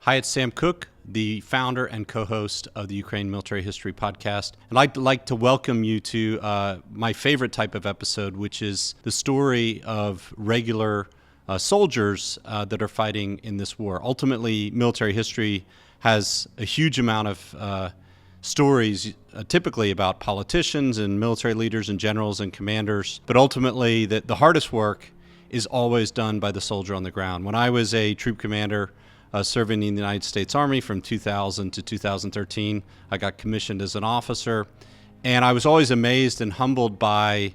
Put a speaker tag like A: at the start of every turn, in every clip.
A: Hi, it's Sam Cook, the founder and co-host of the Ukraine Military History Podcast. And I'd like to welcome you to my favorite type of episode, which is the story of regular soldiers that are fighting in this war. Ultimately, military history has a huge amount of stories, typically about politicians and military leaders and generals and commanders. But ultimately, the hardest work is always done by the soldier on the ground. When I was a troop commander serving in the United States Army from 2000 to 2013, I got commissioned as an officer, and I was always amazed and humbled by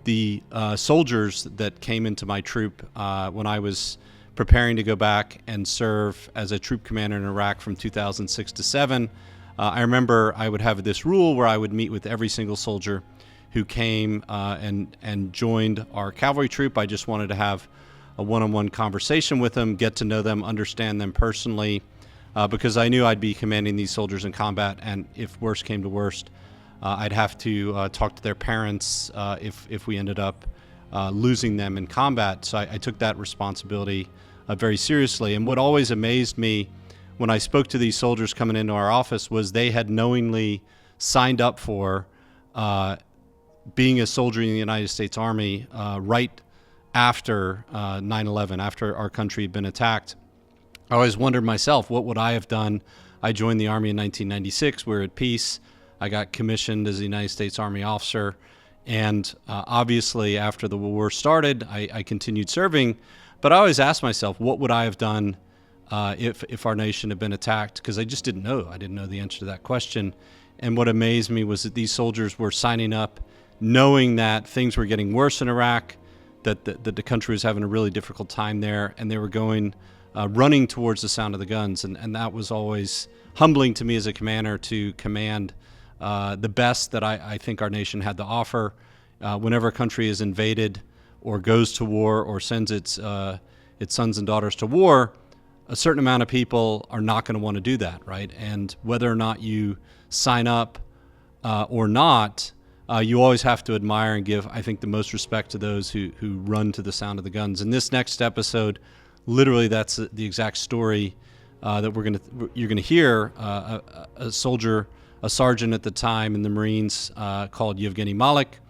A: the soldiers that came into my troop when I was preparing to go back and serve as a troop commander in Iraq from 2006 to 7. I remember I would have this rule where I would meet with every single soldier who came and joined our cavalry troop. I just wanted to have a one-on-one conversation with them, get to know them, understand them personally, because I knew I'd be commanding these soldiers in combat, and if worst came to worst, I'd have to talk to their parents if we ended up losing them in combat. So I took that responsibility very seriously. And what always amazed me when I spoke to these soldiers coming into our office was they had knowingly signed up for being a soldier in the United States Army right after 9/11, after our country had been attacked. I always wondered myself, what would I have done? I joined the Army in 1996. We were at peace. I got commissioned as a United States Army officer. And obviously, after the war started, I continued serving. But I always asked myself, what would I have done if our nation had been attacked? Because I just didn't know. I didn't know the answer to that question. And what amazed me was that these soldiers were signing up knowing that things were getting worse in Iraq, that the country was having a really difficult time there, and they were going running towards the sound of the guns. And that was always humbling to me as a commander, to command the best that I think our nation had to offer. Whenever a country is invaded or goes to war or sends its sons and daughters to war, a certain amount of people are not going to want to do that, right? And whether or not you sign up or not, you always have to admire and give, I think, the most respect to those who run to the sound of the guns. In this next episode, literally, that's the exact story that you're gonna hear. A soldier, a sergeant at the time in the Marines called Ievgen Malik,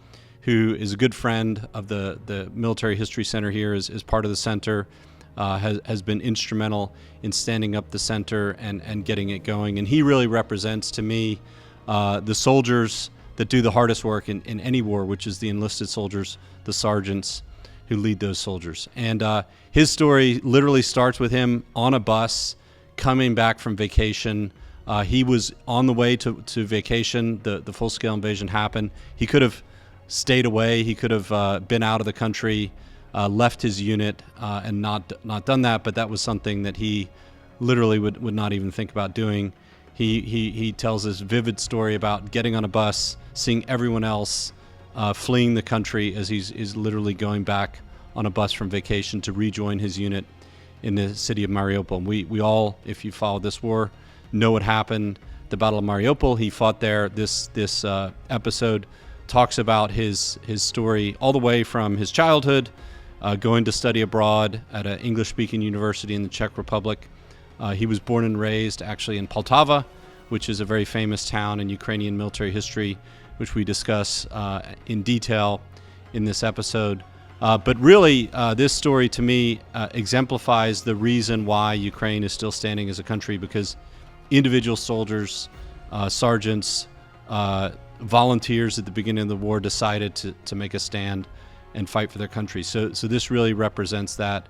A: who is a good friend of the Military History Center here, is part of the center, has been instrumental in standing up the center and getting it going. And he really represents to me the soldiers that do the hardest work in any war, which is the enlisted soldiers, the sergeants who lead those soldiers. And his story literally starts with him on a bus coming back from vacation. He was on the way to vacation. The full-scale invasion happened. He could have stayed away. He could have been out of the country, left his unit, and not done that. But that was something that he literally would not even think about doing. He tells this vivid story about getting on a bus, seeing everyone else fleeing the country as he's literally going back on a bus from vacation to rejoin his unit in the city of Mariupol. We all, if you follow this war, know what happened. The Battle of Mariupol, he fought there. This episode talks about his story all the way from his childhood, going to study abroad at an English-speaking university in the Czech Republic. He was born and raised actually in Poltava, which is a very famous town in Ukrainian military history, which we discuss in detail in this episode. But really, this story to me exemplifies the reason why Ukraine is still standing as a country, because individual soldiers, sergeants, volunteers at the beginning of the war decided to make a stand and fight for their country. So this really represents that.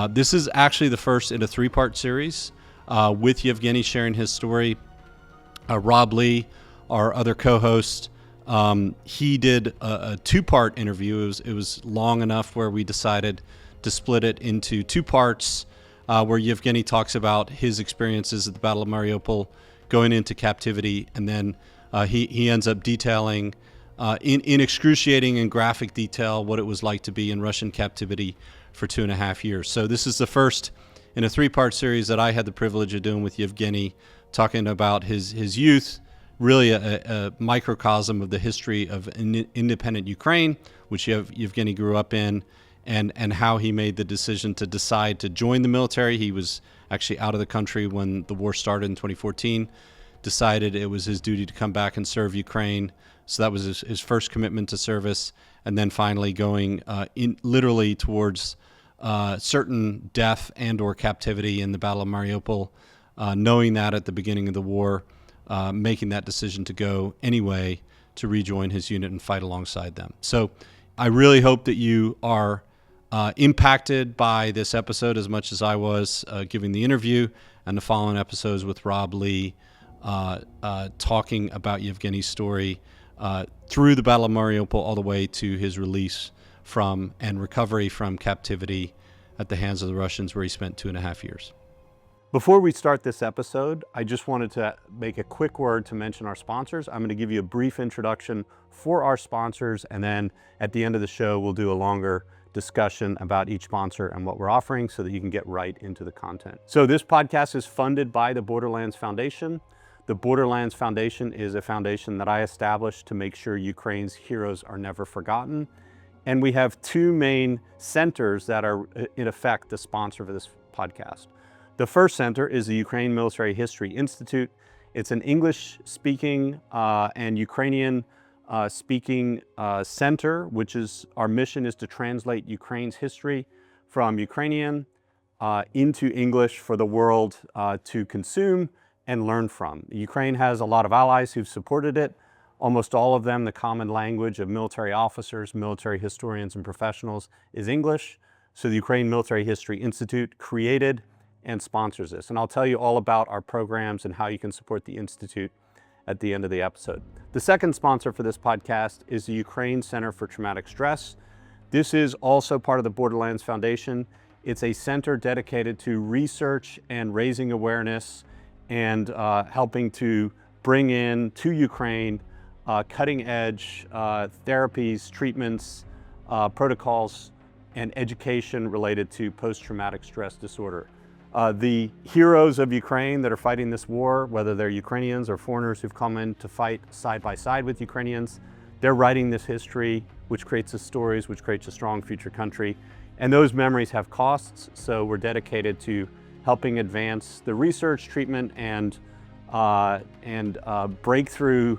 A: This is actually the first in a three-part series with Yevgeny sharing his story. Rob Lee, our other co-host, he did a two-part interview. It was long enough where we decided to split it into two parts, where Yevgeny talks about his experiences at the Battle of Mariupol, going into captivity, and then he ends up detailing in excruciating and graphic detail what it was like to be in Russian captivity for 2.5 years. So this is the first in a three-part series that I had the privilege of doing with Yevgeny, talking about his youth, really a microcosm of the history of independent Ukraine, which Yevgeny grew up in, and how he made the decision to decide to join the military. He was actually out of the country when the war started in 2014, decided it was his duty to come back and serve Ukraine. So that was his first commitment to service, and then finally going literally towards certain death and or captivity in the Battle of Mariupol, knowing that at the beginning of the war, making that decision to go anyway to rejoin his unit and fight alongside them. So I really hope that you are impacted by this episode as much as I was giving the interview, and the following episodes with Rob Lee talking about Ievgen's story through the Battle of Mariupol all the way to his release from and recovery from captivity at the hands of the Russians, where he spent 2.5 years. Before we start this episode, I just wanted to make a quick word to mention our sponsors. I'm going to give you a brief introduction for our sponsors, and then at the end of the show, we'll do a longer discussion about each sponsor and what we're offering so that you can get right into the content. So this podcast is funded by the Borderlands Foundation. The Borderlands Foundation is a foundation that I established to make sure Ukraine's heroes are never forgotten. And we have two main centers that are, in effect, the sponsor for this podcast. The first center is the Ukraine Military History Institute. It's an English-speaking and Ukrainian-speaking center, which is, our mission is to translate Ukraine's history from Ukrainian into English for the world to consume and learn from. Ukraine has a lot of allies who've supported it. Almost all of them, the common language of military officers, military historians, and professionals is English. So the Ukraine Military History Institute created and sponsors this. And I'll tell you all about our programs and how you can support the Institute at the end of the episode. The second sponsor for this podcast is the Ukraine Center for Traumatic Stress. This is also part of the Borderlands Foundation. It's a center dedicated to research and raising awareness and helping to bring in to Ukraine cutting edge therapies, treatments, protocols, and education related to post-traumatic stress disorder. The heroes of Ukraine that are fighting this war, whether they're Ukrainians or foreigners who've come in to fight side by side with Ukrainians, they're writing this history, which creates the stories, which creates a strong future country. And those memories have costs, so we're dedicated to helping advance the research, treatment, and breakthrough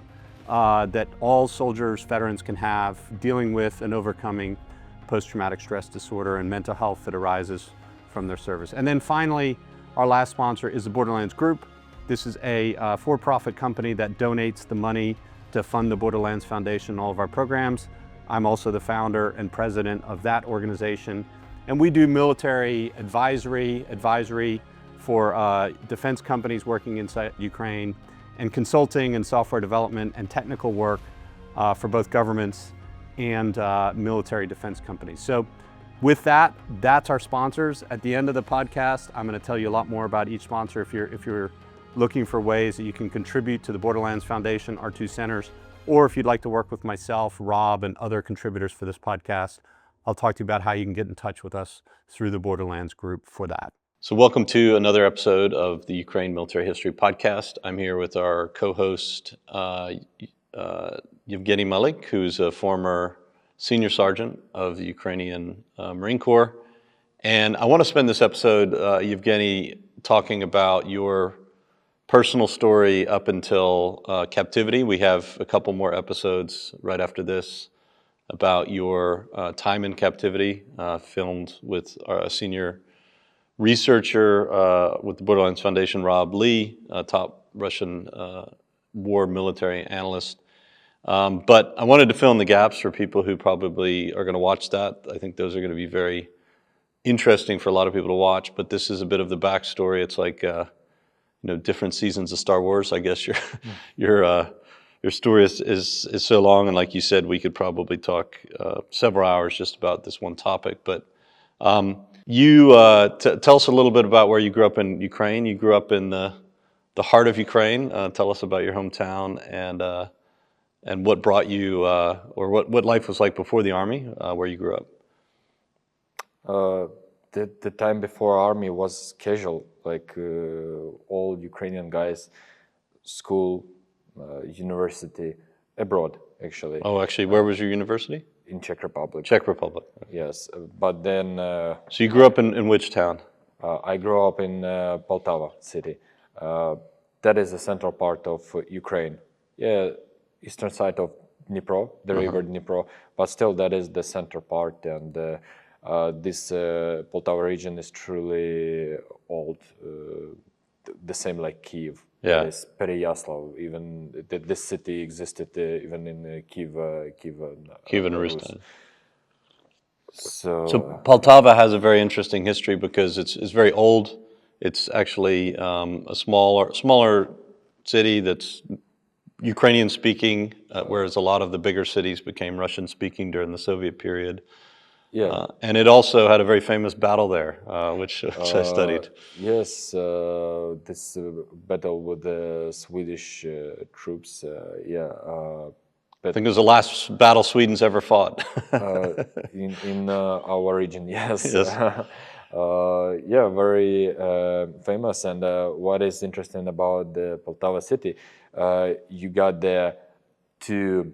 A: that all soldiers, veterans can have dealing with and overcoming post-traumatic stress disorder and mental health that arises from their service. And then finally, our last sponsor is the Borderlands Group. This is a for-profit company that donates the money to fund the Borderlands Foundation and all of our programs. I'm also the founder and president of that organization. And we do military advisory for defense companies working inside Ukraine, and consulting and software development and technical work for both governments and military defense companies. So with that, that's our sponsors. At the end of the podcast, I'm going to tell you a lot more about each sponsor if you're looking for ways that you can contribute to the Borderlands Foundation, our two centers, or if you'd like to work with myself, Rob, and other contributors for this podcast. I'll talk to you about how you can get in touch with us through the Borderlands Group for that. So welcome to another episode of the Ukraine Military History Podcast. I'm here with our co-host, Ievgen Malik, who's a former Senior Sergeant of the Ukrainian Marine Corps. And I want to spend this episode, Ievgen, talking about your personal story up until captivity. We have a couple more episodes right after this about your time in captivity, filmed with a senior researcher with the Borderlands Foundation, Rob Lee, top Russian war military analyst. But I wanted to fill in the gaps for people who probably are going to watch that. I think those are going to be very interesting for a lot of people to watch. But this is a bit of the backstory. It's like different seasons of Star Wars. I guess your story is so long, and like you said, we could probably talk several hours just about this one topic. But you tell us a little bit about where you grew up in Ukraine. You grew up in the heart of Ukraine. Tell us about your hometown and what brought you, or what life was like before the army, where you grew up.
B: The time before army was casual, like all Ukrainian guys, school, university, abroad actually.
A: Oh, actually, where was your university?
B: In Czech Republic.
A: Czech Republic.
B: Yes, but then...
A: So you grew up in which town?
B: I grew up in Poltava city. That is the central part of Ukraine. Yeah, eastern side of Dnipro, the river Dnipro, but still that is the center part, and this Poltava region is truly old, the same like Kiev.
C: Yeah.
B: It is Pereyaslav. Even this city existed even in
C: Kievan Rus time.
B: So,
C: So Poltava has a very interesting history because it's very old. It's actually a smaller city that's Ukrainian speaking, whereas a lot of the bigger cities became Russian speaking during the Soviet period.
B: yeah.
C: And it also had a very famous battle there, which I studied.
B: Yes, this battle with the Swedish troops.
C: I think it was the last battle Sweden's ever fought.
B: In our region, yes.
C: Yes.
B: Yeah, very famous. And what is interesting about the Poltava city, you got there two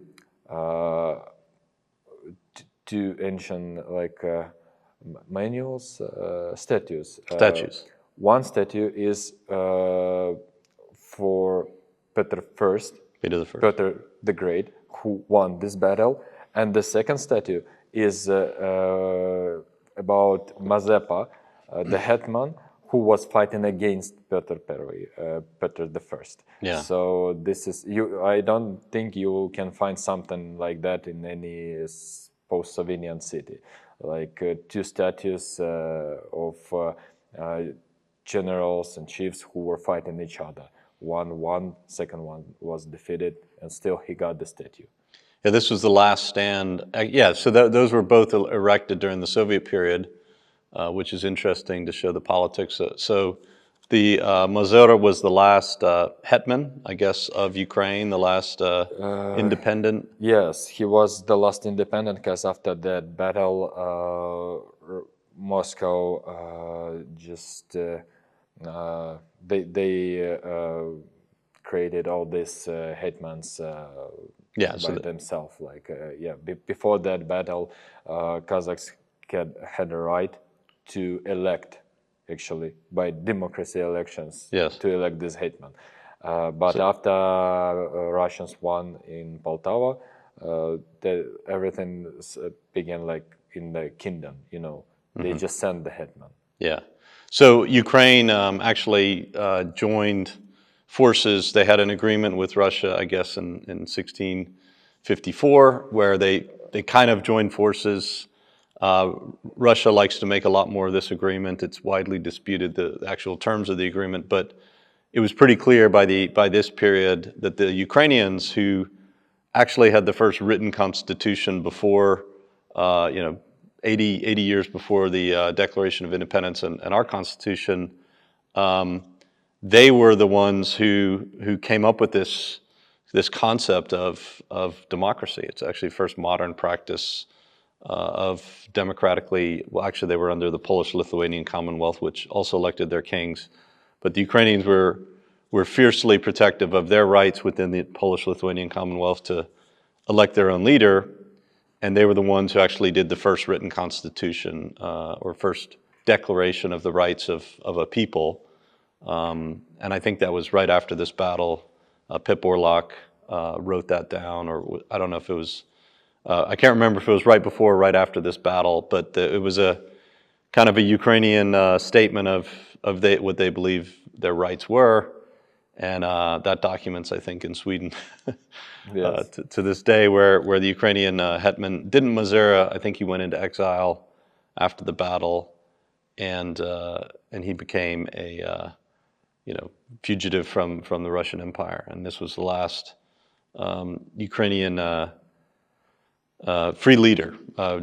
B: ancient like manuals, statues.
C: Statues.
B: One statue is for Peter I,
C: Peter the First.
B: Peter the Great, who won this battle, and the second statue is about Mazepa, the hetman, who was fighting against Peter the First.
C: Yeah.
B: So this is I don't think you can find something like that in any post-Soviet city, like two statues of generals and chiefs who were fighting each other. One won, second one was defeated, and still he got the statue.
C: Yeah, this was the last stand. Yeah, so those were both erected during the Soviet period, which is interesting to show the politics. So the Mazepa was the last hetman, I guess, of Ukraine, the last independent.
B: Yes, he was the last independent, because after that battle, Moscow just they created all these hetmans by themselves. Like before that battle, Kazakhs had a right to elect, actually by democracy elections, to elect this hetman. But after Russians won in Poltava, everything began like in the kingdom. They just sent the hetman.
C: Yeah. So Ukraine actually joined forces. They had an agreement with Russia, I guess, in 1654, where they kind of joined forces. Russia likes to make a lot more of this agreement. It's widely disputed, the actual terms of the agreement, but it was pretty clear by this period that the Ukrainians, who actually had the first written constitution before, 80 years before the Declaration of Independence and our Constitution, they were the ones who came up with this concept of democracy. It's actually the first modern practice of democratically. Well, actually, they were under the Polish-Lithuanian Commonwealth, which also elected their kings. But the Ukrainians were fiercely protective of their rights within the Polish-Lithuanian Commonwealth to elect their own leader. And they were the ones who actually did the first written constitution or first declaration of the rights of a people. And I think that was right after this battle. Pip Orlok wrote that down, or I don't know if it was, I can't remember if it was right before or right after this battle, but it was a kind of a Ukrainian statement of what they believe their rights were. And that documents, I think, in Sweden to this day, where the Ukrainian hetman didn't Mazepa. I think he went into exile after the battle, and he became a fugitive from the Russian Empire. And this was the last Ukrainian free leader,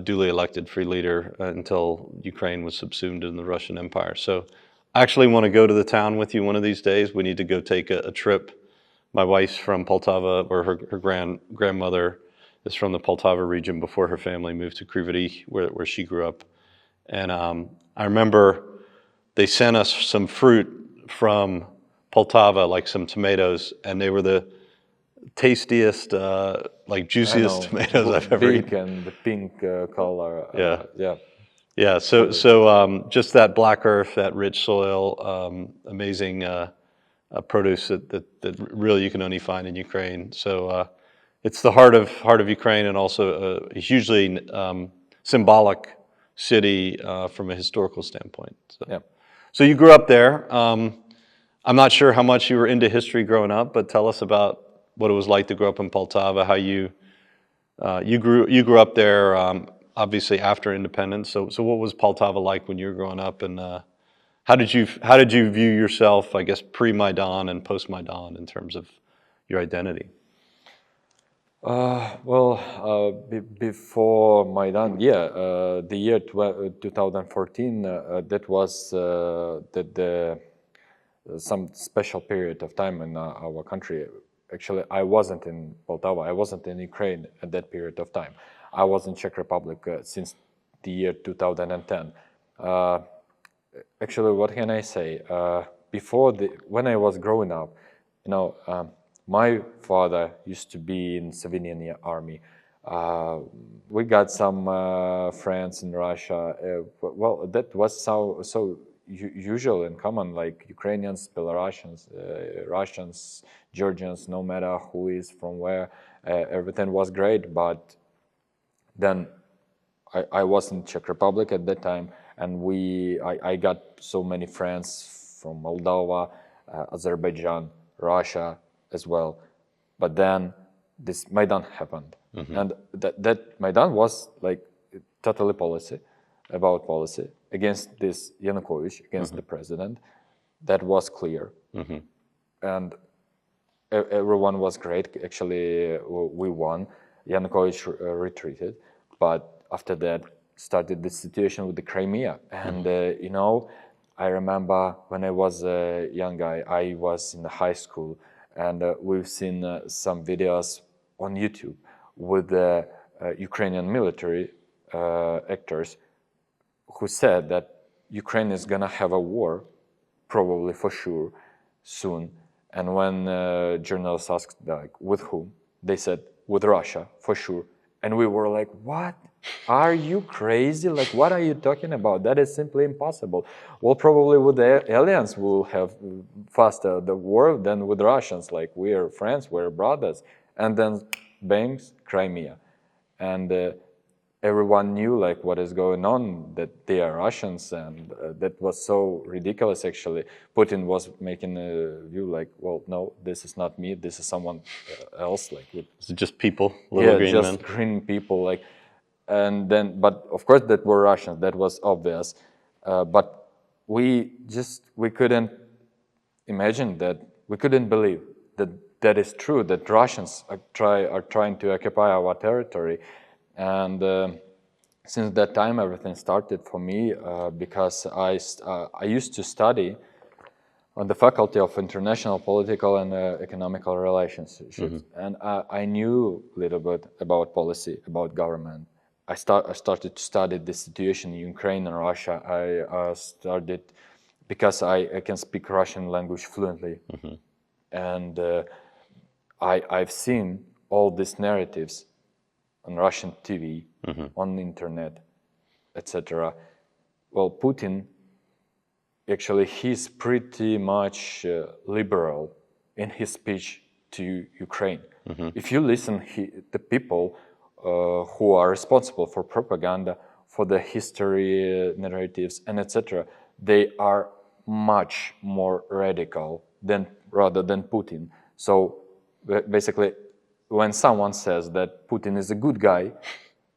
C: duly elected free leader, until Ukraine was subsumed in the Russian Empire. So I actually want to go to the town with you one of these days. We need to go take a trip. My wife's from Poltava, or her grandmother is from the Poltava region before her family moved to Kryvyi, where she grew up. And I remember they sent us some fruit from Poltava, like some tomatoes, and they were the tastiest, juiciest tomatoes I've ever eaten.
B: And the pink color.
C: Yeah. Yeah, so just that black earth, that rich soil, amazing produce that really you can only find in Ukraine. So it's the heart of Ukraine, and also a hugely symbolic city from a historical standpoint. So,
B: Yeah.
C: so you grew up there. I'm not sure how much you were into history growing up, but tell us about what it was like to grow up in Poltava. How you grew up there, obviously after independence. So what was Poltava like when you were growing up, and how did you view yourself, I guess, pre-Maidan and post-Maidan in terms of your identity?
B: Before Maidan, the year 2014, that was some special period of time in our country. Actually, I wasn't in Poltava. I wasn't in Ukraine at that period of time. I was in Czech Republic since the year 2010. Actually, what can I say? When I was growing up, my father used to be in Slovenian army. We got some friends in Russia. Well, that was so usual and common, like Ukrainians, Belarusians, Russians, Georgians, no matter who is from where, everything was great. But then I was in Czech Republic at that time, and I got so many friends from Moldova, Azerbaijan, Russia as well. But then this Maidan happened, and that Maidan was like totally policy against this Yanukovych, against the president. That was clear, and everyone was great. Actually, we won. Yanukovych retreated, but after that started the situation with the Crimea. And I remember when I was a young guy, I was in the high school, and we've seen some videos on YouTube with the Ukrainian military actors who said that Ukraine is gonna have a war, probably for sure, soon. And when journalists asked, like, with whom, they said, with Russia, for sure. And we were like, what? Are you crazy? Like, what are you talking about? That is simply impossible. Well, probably with the aliens, we'll have faster the war than with Russians. Like, we're friends, we're brothers. And then, bangs, Crimea. And everyone knew, like, what is going on, that they are Russians. And that was so ridiculous, actually. Putin was making a view like, well, no, this is not me. This is someone else. Like,
C: Is it just people, little green men?
B: Yeah, just green people, like. And then, but of course, that were Russians. That was obvious. But we couldn't imagine that. We couldn't believe that that is true. That Russians are trying to occupy our territory. And since that time, everything started for me because I used to study on the Faculty of International Political and Economical Relations, and I knew a little bit about policy, about government. I started to study the situation in Ukraine and Russia. I started because I can speak Russian language fluently, and I've seen all these narratives on Russian TV, on the internet, etc. Well, Putin, actually, he's pretty much liberal in his speech to Ukraine. If you listen, the people who are responsible for propaganda, for the history narratives, and etc., they are much more radical rather than Putin. So basically, when someone says that Putin is a good guy,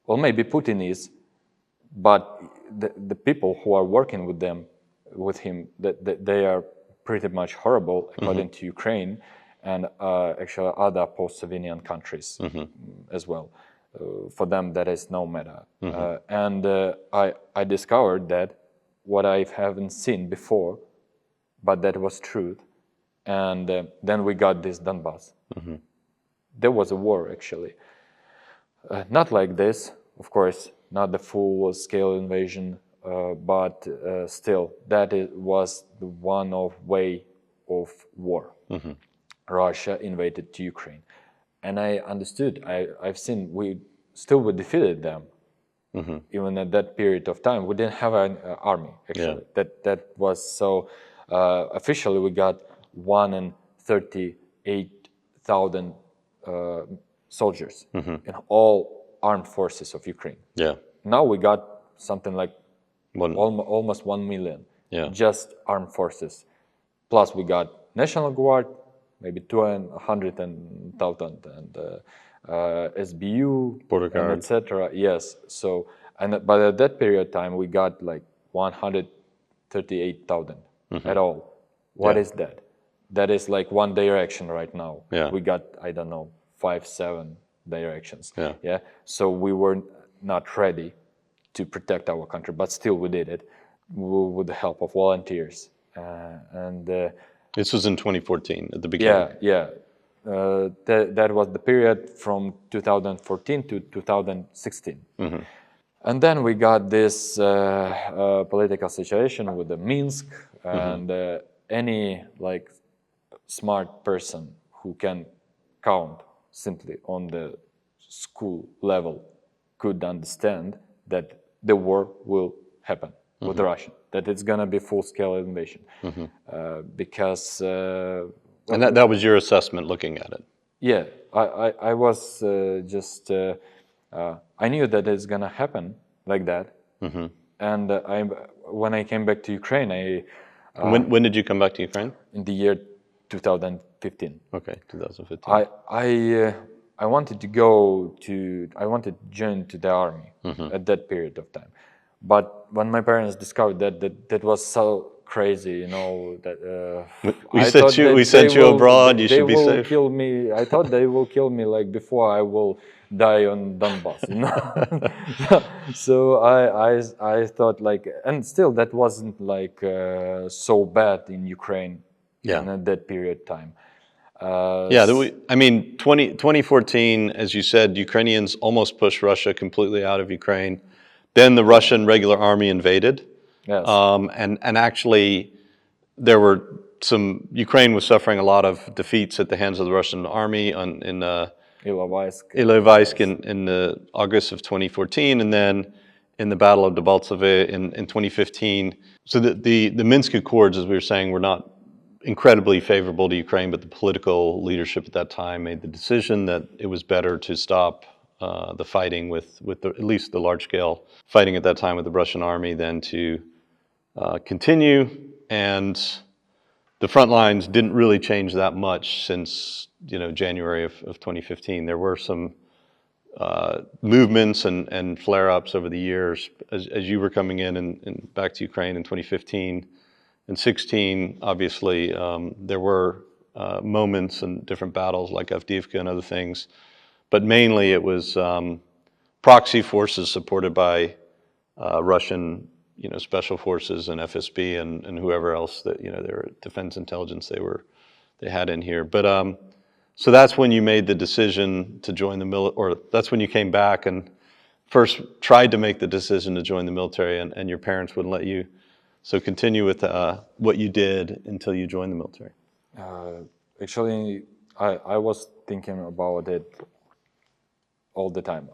B: well, maybe Putin is, but the people who are working with him, they are pretty much horrible, according to Ukraine and actually other post-Soviet countries as well. For them, that is no matter. And I discovered that what I haven't seen before, but that was truth. And then we got this Donbas. There was a war, actually. Not like this, of course, not the full-scale invasion, but still, that was the one way of war. Russia invaded to Ukraine. And I understood, I've seen we defeated them. Even at that period of time, we didn't have an army, actually. That was so, officially we got 138,000 soldiers in all armed forces of Ukraine. Now we got something like almost 1 million, just armed forces. Plus we got National Guard, maybe 200,000, and SBU,
C: Border Guard,
B: etc. Yes. So, but at that period of time, we got like 138,000 at all. What is that? That is like one direction right now. We got, I don't know, 5-7 directions. So we were not ready to protect our country, but still we did it with the help of volunteers.
C: This was in 2014 at the beginning.
B: That was the period from 2014 to 2016. And then we got this political situation with the Minsk, and any like smart person who can count simply on the school level could understand that the war will happen with Russia, that it's gonna be full-scale invasion, because.
C: And that was your assessment looking at it?
B: Yeah, I was just, I knew that it's gonna happen like that. And when I came back to Ukraine,
C: when did you come back to Ukraine?
B: In the year 2015.
C: Okay, 2015.
B: I wanted to join to the army at that period of time. But when my parents discovered that was so crazy, you know, that
C: we sent you abroad. You should be safe.
B: Kill me. I thought they will kill me like before I will die on Donbas, you know. So I thought like, and still that wasn't like so bad in Ukraine in that period of time.
C: I mean, 2014, as you said, Ukrainians almost pushed Russia completely out of Ukraine. Then the Russian regular army invaded.
B: Yes.
C: And actually, there were Ukraine was suffering a lot of defeats at the hands of the Russian army in Ilovaisk in August of 2014, and then in the Battle of Debaltseve in 2015. So the Minsk Accords, as we were saying, were not incredibly favorable to Ukraine, but the political leadership at that time made the decision that it was better to stop the fighting with at least the large-scale fighting at that time with the Russian army than to continue. And the front lines didn't really change that much since January of 2015. There were some movements and flare-ups over the years as you were coming in and back to Ukraine in 2015 and 16. Obviously, there were moments and different battles like Avdiivka and other things. But mainly it was proxy forces supported by Russian, special forces and FSB and whoever else that their defense intelligence they had in here. But so that's when you made the decision to join the or that's when you came back and first tried to make the decision to join the military, and your parents wouldn't let you. So continue with what you did until you joined the military.
B: Actually, I was thinking about it all the time.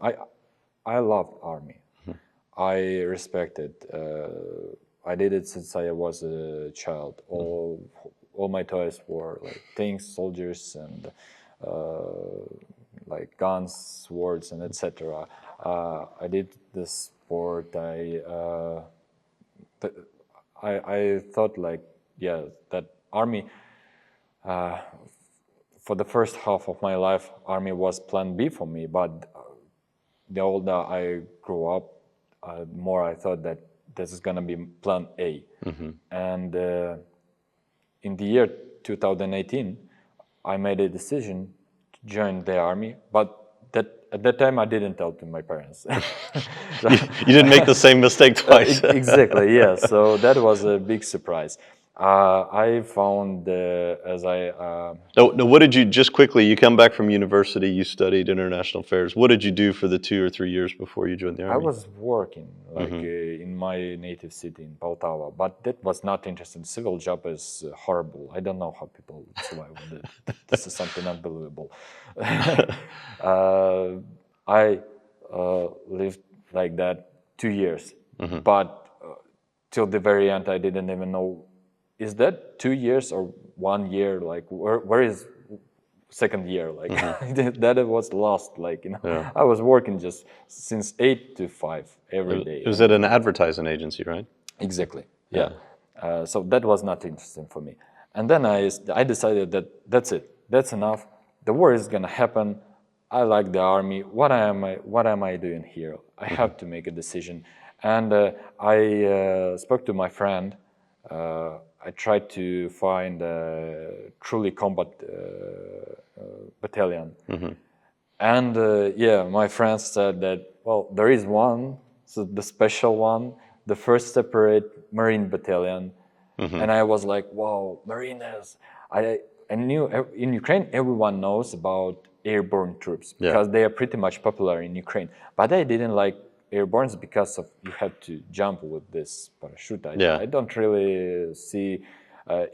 B: I loved army. I respect it. I did it since I was a child. All my toys were like tanks, soldiers, and like guns, swords, and etc. I did this sport. I thought like, that army. For the first half of my life, army was plan B for me, but the older I grew up, more I thought that this is gonna be plan A. And in the year 2018, I made a decision to join the army, but at that time I didn't tell to my parents.
C: You didn't make the same mistake twice.
B: Exactly, yeah. So that was a big surprise. I found
C: what did you, just quickly, you come back from university, you studied international affairs. What did you do for the 2 or 3 years before you joined the army?
B: I was working in my native city in Poltava, but that was not interesting. Civil job is horrible. I don't know how people survive with it. This is something unbelievable. I lived like that 2 years. But till the very end, I didn't even know, is that 2 years or 1 year? Like, where is second year? Like, that it was lost. Like, I was working just since 8 to 5 every day.
C: It was at an advertising agency, right?
B: Exactly. Yeah. So that was not interesting for me. And then I decided that that's it. That's enough. The war is gonna happen. I like the army. What am I doing here? I have to make a decision. And I spoke to my friend. I tried to find a truly combat battalion. And my friend said that, well, there is one, so the special one, the first Separate Marine Battalion. And I was like, wow, Marines. I knew in Ukraine, everyone knows about airborne troops because they are pretty much popular in Ukraine. But I didn't like airbornes because of you have to jump with this parachute. I don't really see,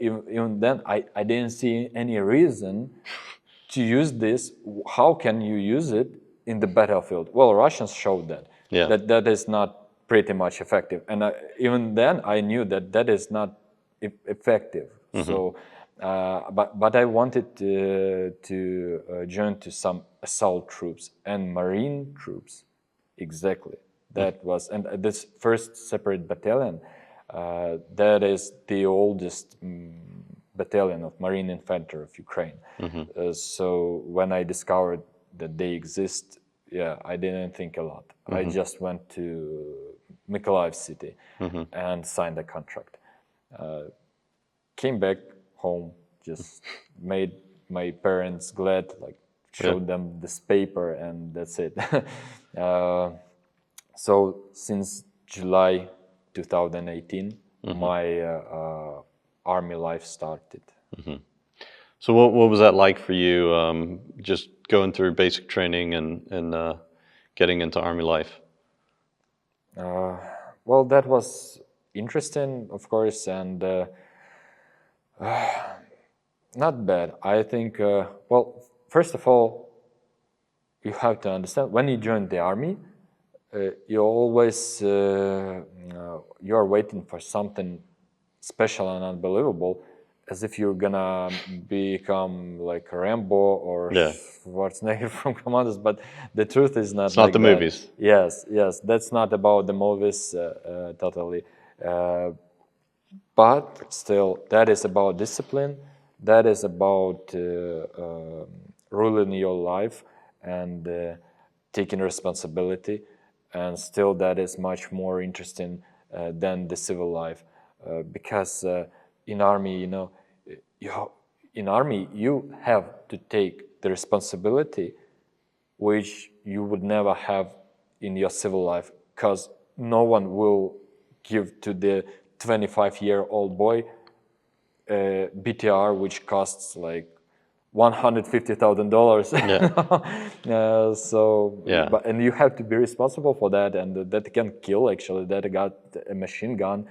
B: even then, I didn't see any reason to use this. How can you use it in the battlefield? Well, Russians showed that is not pretty much effective. And even then, I knew that is not effective. So, but I wanted to join to some assault troops and marine troops. Exactly. That was, and this first Separate Battalion, that is the oldest battalion of Marine Infantry of Ukraine. So when I discovered that they exist, I didn't think a lot. I just went to Mykolaiv city and signed a contract. Came back home, just made my parents glad, like showed them this paper, and that's it. So since July 2018, my army life started.
C: So what was that like for you, just going through basic training and getting into army life?
B: Well, that was interesting, of course, and not bad. I think, well, first of all, you have to understand, when you join the army, you always, you're waiting for something special and unbelievable, as if you're gonna become like Rambo or Schwarzenegger from Commandos, but the truth is not.
C: It's not like the
B: that.
C: Movies.
B: Yes, that's not about the movies totally. But still, that is about discipline. That is about ruling your life and taking responsibility. And still, that is much more interesting than the civil life, because in army, in army you have to take the responsibility which you would never have in your civil life, because no one will give to the 25-year-old boy BTR which costs like $150,000. But, and you have to be responsible for that, and that can kill. Actually, that got a machine gun,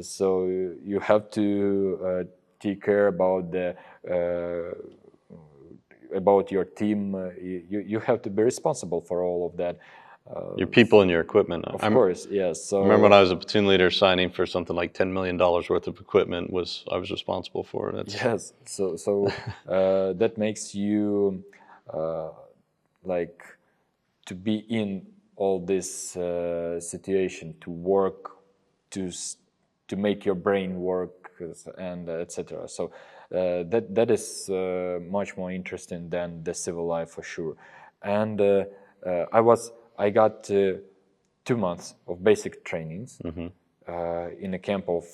B: so you have to take care about about your team. You have to be responsible for all of that.
C: Your people and your equipment.
B: Of course, yes. So
C: I remember when I was a platoon leader, signing for something like $10 million worth of equipment I was responsible for it.
B: Yes. So that makes you like to be in all this situation, to work, to make your brain work, and etc. So that is much more interesting than the civil life for sure. And I got 2 months of basic trainings in a camp of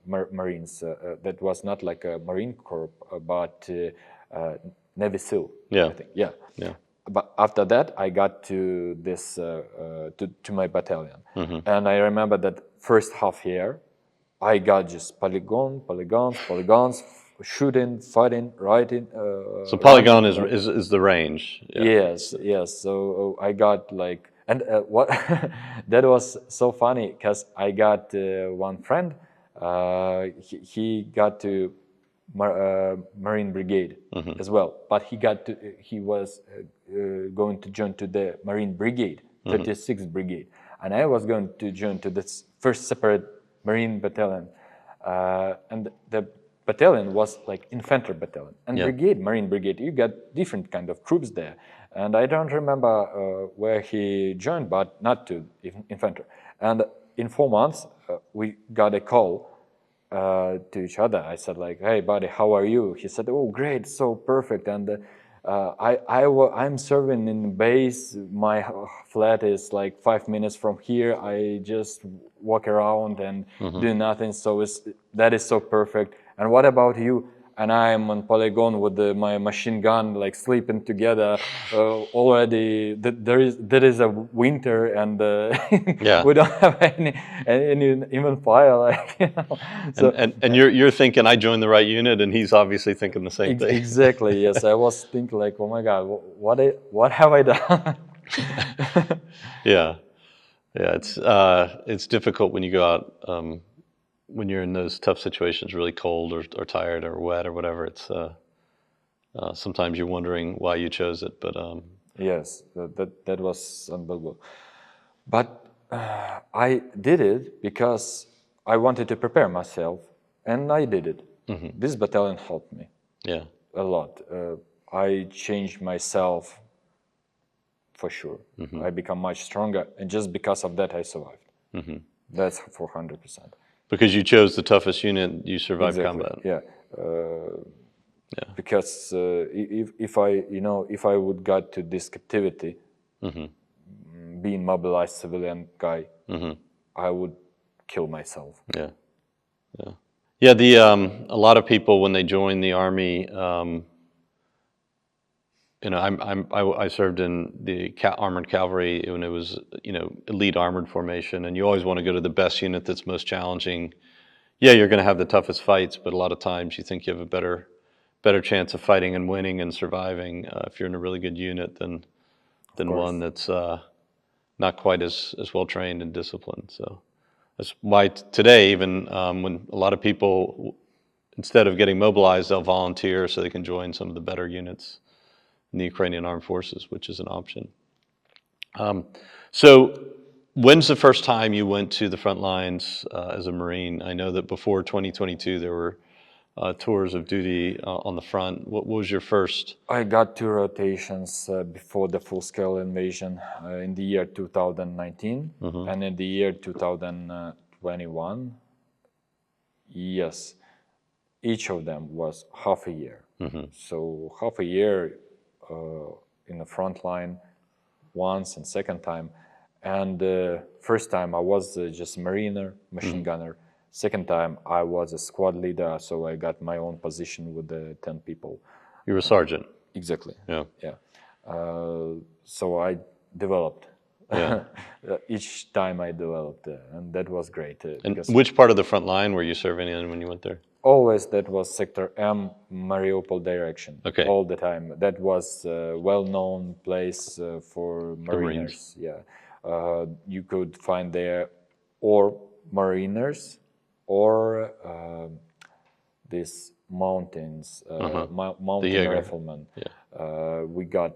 B: Marines. That was not like a Marine Corps, but Navy SEAL. I think. Yeah. But after that, I got to this to my battalion, and I remember that first half year, I got just polygons, shooting, fighting, writing.
C: So polygon is the range.
B: Yes. So I got like, and what that was so funny, because I got one friend. He got to Marine Brigade as well, but he was going to join to the Marine Brigade, 36th Brigade. and I was going to join to this first Separate Marine Battalion, and the battalion was like infantry battalion and brigade, Marine Brigade. You got different kind of troops there, and I don't remember where he joined, but not to infantry. And in 4 months, we got a call to each other. I said like, "Hey, buddy, how are you?" He said, "Oh, great, so perfect." And I'm serving in base. My flat is like 5 minutes from here. I just walk around and do nothing. So that is so perfect. And what about you? And I'm on polygon with my machine gun, like sleeping together. Already, there is a winter, and we don't have any even fire. Like, you know. So,
C: and you're thinking I joined the right unit, and he's obviously thinking the same thing.
B: Exactly. Yes, I was thinking like, oh my God, what have I done?
C: Yeah. It's difficult when you go out. When you're in those tough situations, really cold or tired or wet or whatever, it's sometimes you're wondering why you chose it. But
B: yes, that was unbelievable. But I did it because I wanted to prepare myself, and I did it. This battalion helped me.
C: Yeah,
B: a lot. I changed myself for sure. I become much stronger, and just because of that, I survived. That's 400%.
C: Because you chose the toughest unit, you survived combat.
B: Yeah. Because if I would get to this captivity, being mobilized civilian guy, I would kill myself.
C: Yeah. A lot of people when they join the army, I served in the armored cavalry when it was, elite armored formation, and you always want to go to the best unit that's most challenging. Yeah, you're going to have the toughest fights, but a lot of times you think you have a better chance of fighting and winning and surviving if you're in a really good unit than one that's not quite as well trained and disciplined. So that's why today, even when a lot of people, instead of getting mobilized, they'll volunteer so they can join some of the better units in the Ukrainian armed forces, which is an option. So when's the first time you went to the front lines as a Marine? I know that before 2022 there were tours of duty on the front. What was your first?
B: I got 2 rotations before the full-scale invasion in the year 2019 and in the year 2021. Yes, each of them was half a year. So half a year in the front line once, and second time. And first time I was just mariner, machine gunner. Second time I was a squad leader, so I got my own position with the 10 people.
C: You were a sergeant.
B: Exactly.
C: Yeah.
B: So I developed.
C: Yeah.
B: Each time I developed, and that was great.
C: And which part of the front line were you serving in when you went there?
B: Always that was Sector M, Mariupol direction.
C: Okay.
B: All the time. That was a well-known place for mariners. Yeah. You could find there or mariners or these mountains, mountain riflemen. Yeah. We got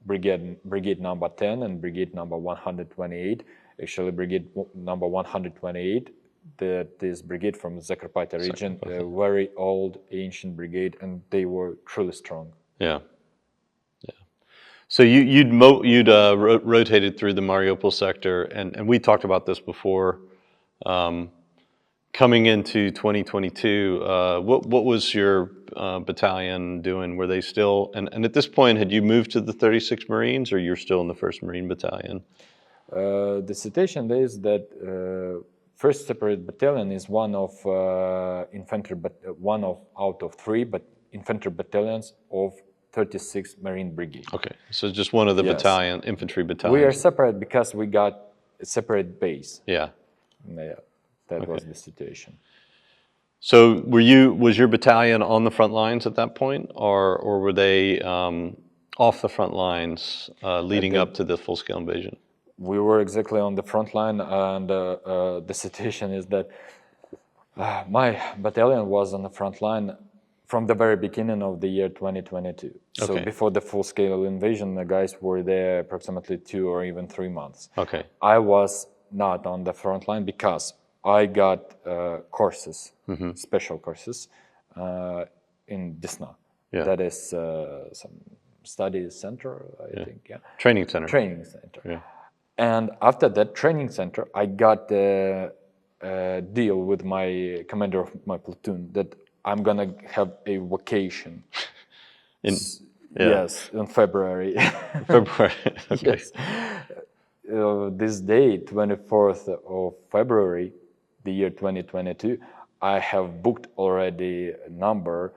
B: brigade number 10 and brigade number 128. Actually, brigade number 128, that is brigade from the Czech region, a very old, ancient brigade, and they were truly strong.
C: Yeah. So you'd rotated through the Mariupol sector, and we talked about this before. Coming into 2022, what was your battalion doing? Were they still, and at this point, had you moved to the 36th Marines, or you're still in the 1st Marine Battalion?
B: The situation is that 1st Separate Battalion is one of infantry, one out of 3, but infantry battalions of 36th Marine Brigade.
C: Okay, so just one of the infantry battalions.
B: We are separate because we got a separate base.
C: Yeah.
B: That was the situation.
C: So was your battalion on the front lines at that point, or were they off the front lines leading up to the full-scale invasion?
B: We were exactly on the front line, and the situation is that my battalion was on the front line From the very beginning of the year 2022. So before the full-scale invasion, the guys were there approximately 2 or even 3 months.
C: Okay.
B: I was not on the front line because I got courses, special courses, in Desna.
C: Yeah.
B: That is some study center, I think. Yeah.
C: Training center.
B: Training center.
C: Yeah.
B: And after that training center, I got a deal with my commander of my platoon that I'm gonna have a vacation. Yes, in February.
C: February. Okay.
B: Yes. This day, 24th of February, the year 2022, I have booked already a number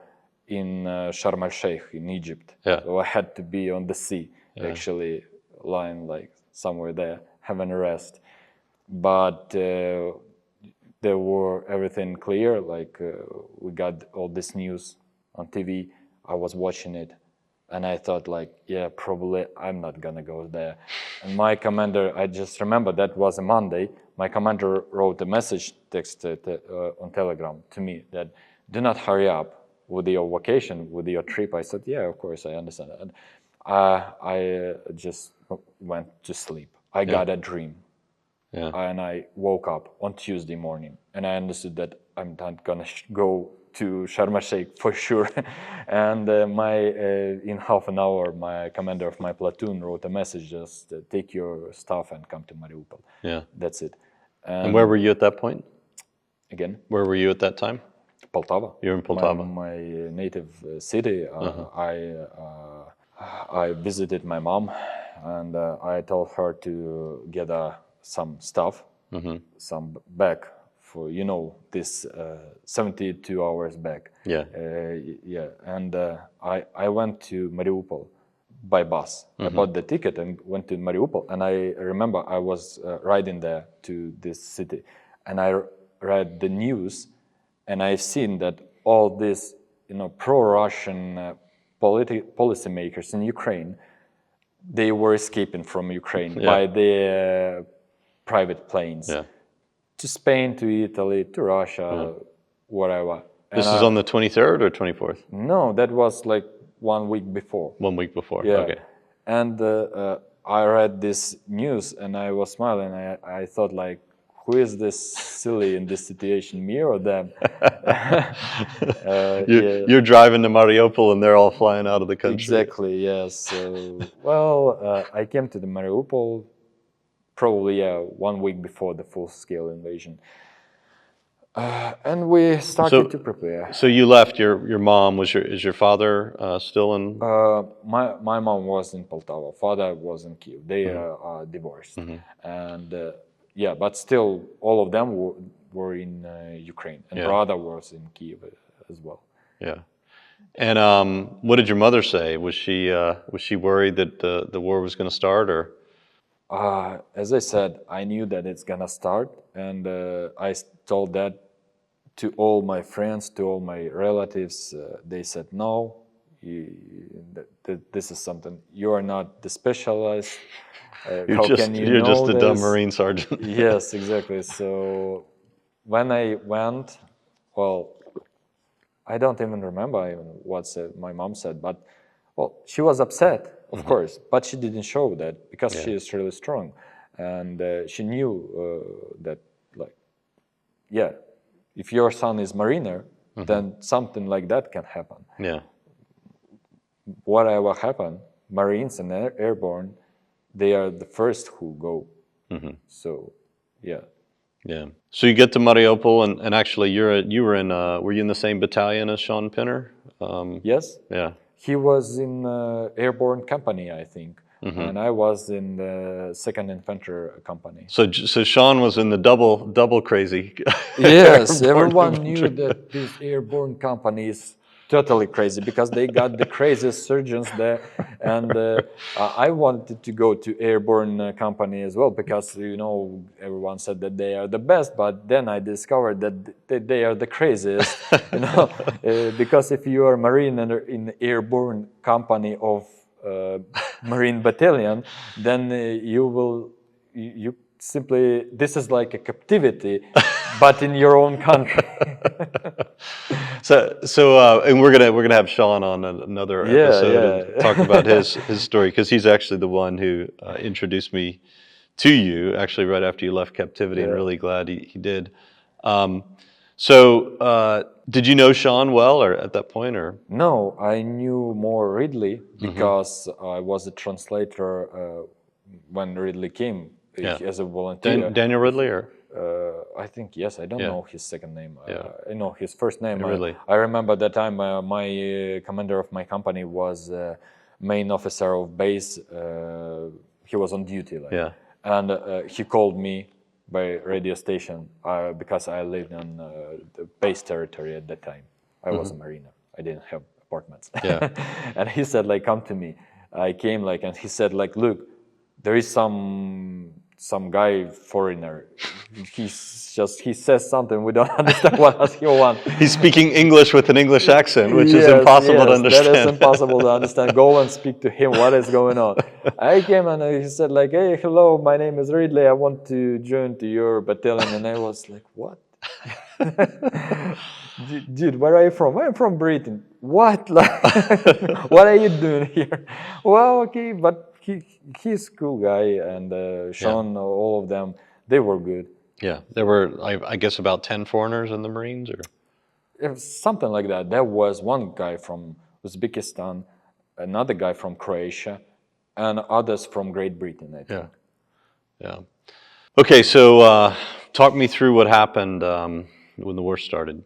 B: in Sharm el-Sheikh in Egypt.
C: Yeah.
B: So I had to be on the sea, actually lying like somewhere there, having a rest. But there were everything clear, like we got all this news on TV. I was watching it, and I thought like, yeah, probably I'm not gonna go there. And my commander, I just remember that was a Monday, my commander wrote a message texted on Telegram to me that, do not hurry up with your vacation, with your trip. I said, yeah, of course, I understand. And I just went to sleep. I got a dream.
C: Yeah.
B: And I woke up on Tuesday morning, and I understood that I'm not gonna go to Sharm el-Sheikh for sure. And in half an hour, my commander of my platoon wrote a message: just take your stuff and come to Mariupol.
C: Yeah.
B: That's it.
C: And where were you at that point?
B: Again?
C: Where were you at that time?
B: Poltava.
C: You're in Poltava.
B: My native city. I visited my mom, and I told her to get some stuff, some bag for, this 72 hours back.
C: Yeah.
B: Yeah. And I went to Mariupol by bus. I bought the ticket and went to Mariupol. And I remember I was riding there to this city, and I read the news, and I've seen that all these, pro-Russian policymakers in Ukraine, they were escaping from Ukraine by their private planes to Spain, to Italy, to Russia, whatever.
C: This is on the 23rd or 24th?
B: No, that was like 1 week before.
C: 1 week before,
B: Yeah.
C: okay.
B: And I read this news and I was smiling. I thought like, who is this silly in this situation, me or them?
C: You're driving to Mariupol and they're all flying out of the country.
B: Exactly, yes. So, I came to the Mariupol probably 1 week before the full-scale invasion. And we started to prepare.
C: So you left. Your mom is your father still in?
B: My mom was in Poltava. Father was in Kiev. They are divorced, and but still, all of them were in Ukraine, and brother was in Kiev as well.
C: Yeah. And what did your mother say? Was she worried that the war was going to start, or?
B: As I said, I knew that it's gonna start, and I told that to all my friends, to all my relatives. They said, no, this is something, you are not the specialist.
C: You're just a dumb Marine sergeant.
B: Yes, exactly. So when I went, I don't even remember what my mom said, but she was upset, of course, but she didn't show that because she is really strong, and she knew that, if your son is Mariner, then something like that can happen.
C: Yeah.
B: Whatever happened, Marines and airborne, they are the first who go. So, yeah.
C: Yeah. So you get to Mariupol, and actually were you in the same battalion as Sean Pinner?
B: Yes.
C: Yeah.
B: He was in airborne company, I think, and I was in the 2nd Infantry company.
C: So Sean was in the double crazy.
B: Yes, everyone knew that this airborne company is totally crazy because they got the craziest surgeons there, and I wanted to go to airborne company as well because everyone said that they are the best, but then I discovered that they are the craziest, because if you are Marine and in airborne company of Marine battalion, then you simply, this is like a captivity but in your own country.
C: And we're gonna have Sean on another episode and talk about his story, because he's actually the one who introduced me to you, actually right after you left captivity, and really glad he did. Did you know Sean well, or at that point, or?
B: No, I knew more Ridley because I was a translator when Ridley came as a volunteer.
C: Daniel Ridley, or?
B: I think, yes. I don't know his second name.
C: Yeah.
B: I know his first name.
C: Ridley.
B: I remember that time my commander of my company was main officer of base. He was on duty. And he called me by radio station because I lived on the base territory at that time. I was a mariner. I didn't have apartments.
C: Yeah.
B: And he said, like, come to me. I came, and he said, like, look, there is some guy foreigner. He says something, we don't understand what does he want.
C: He's speaking English with an English accent, which is impossible to understand.
B: That is impossible to understand. Go and speak to him. What is going on? I came and he said, like, hey, hello, my name is Ridley. I want to join to your battalion. And I was like, what? Dude, where are you from? I'm from Britain. What? What are you doing here? Well, okay, but he's a cool guy, and Sean, all of them, they were good.
C: Yeah, there were, I guess, about 10 foreigners in the Marines, or?
B: It was something like that. There was one guy from Uzbekistan, another guy from Croatia, and others from Great Britain, I think.
C: Yeah. Okay, so talk me through what happened when the war started.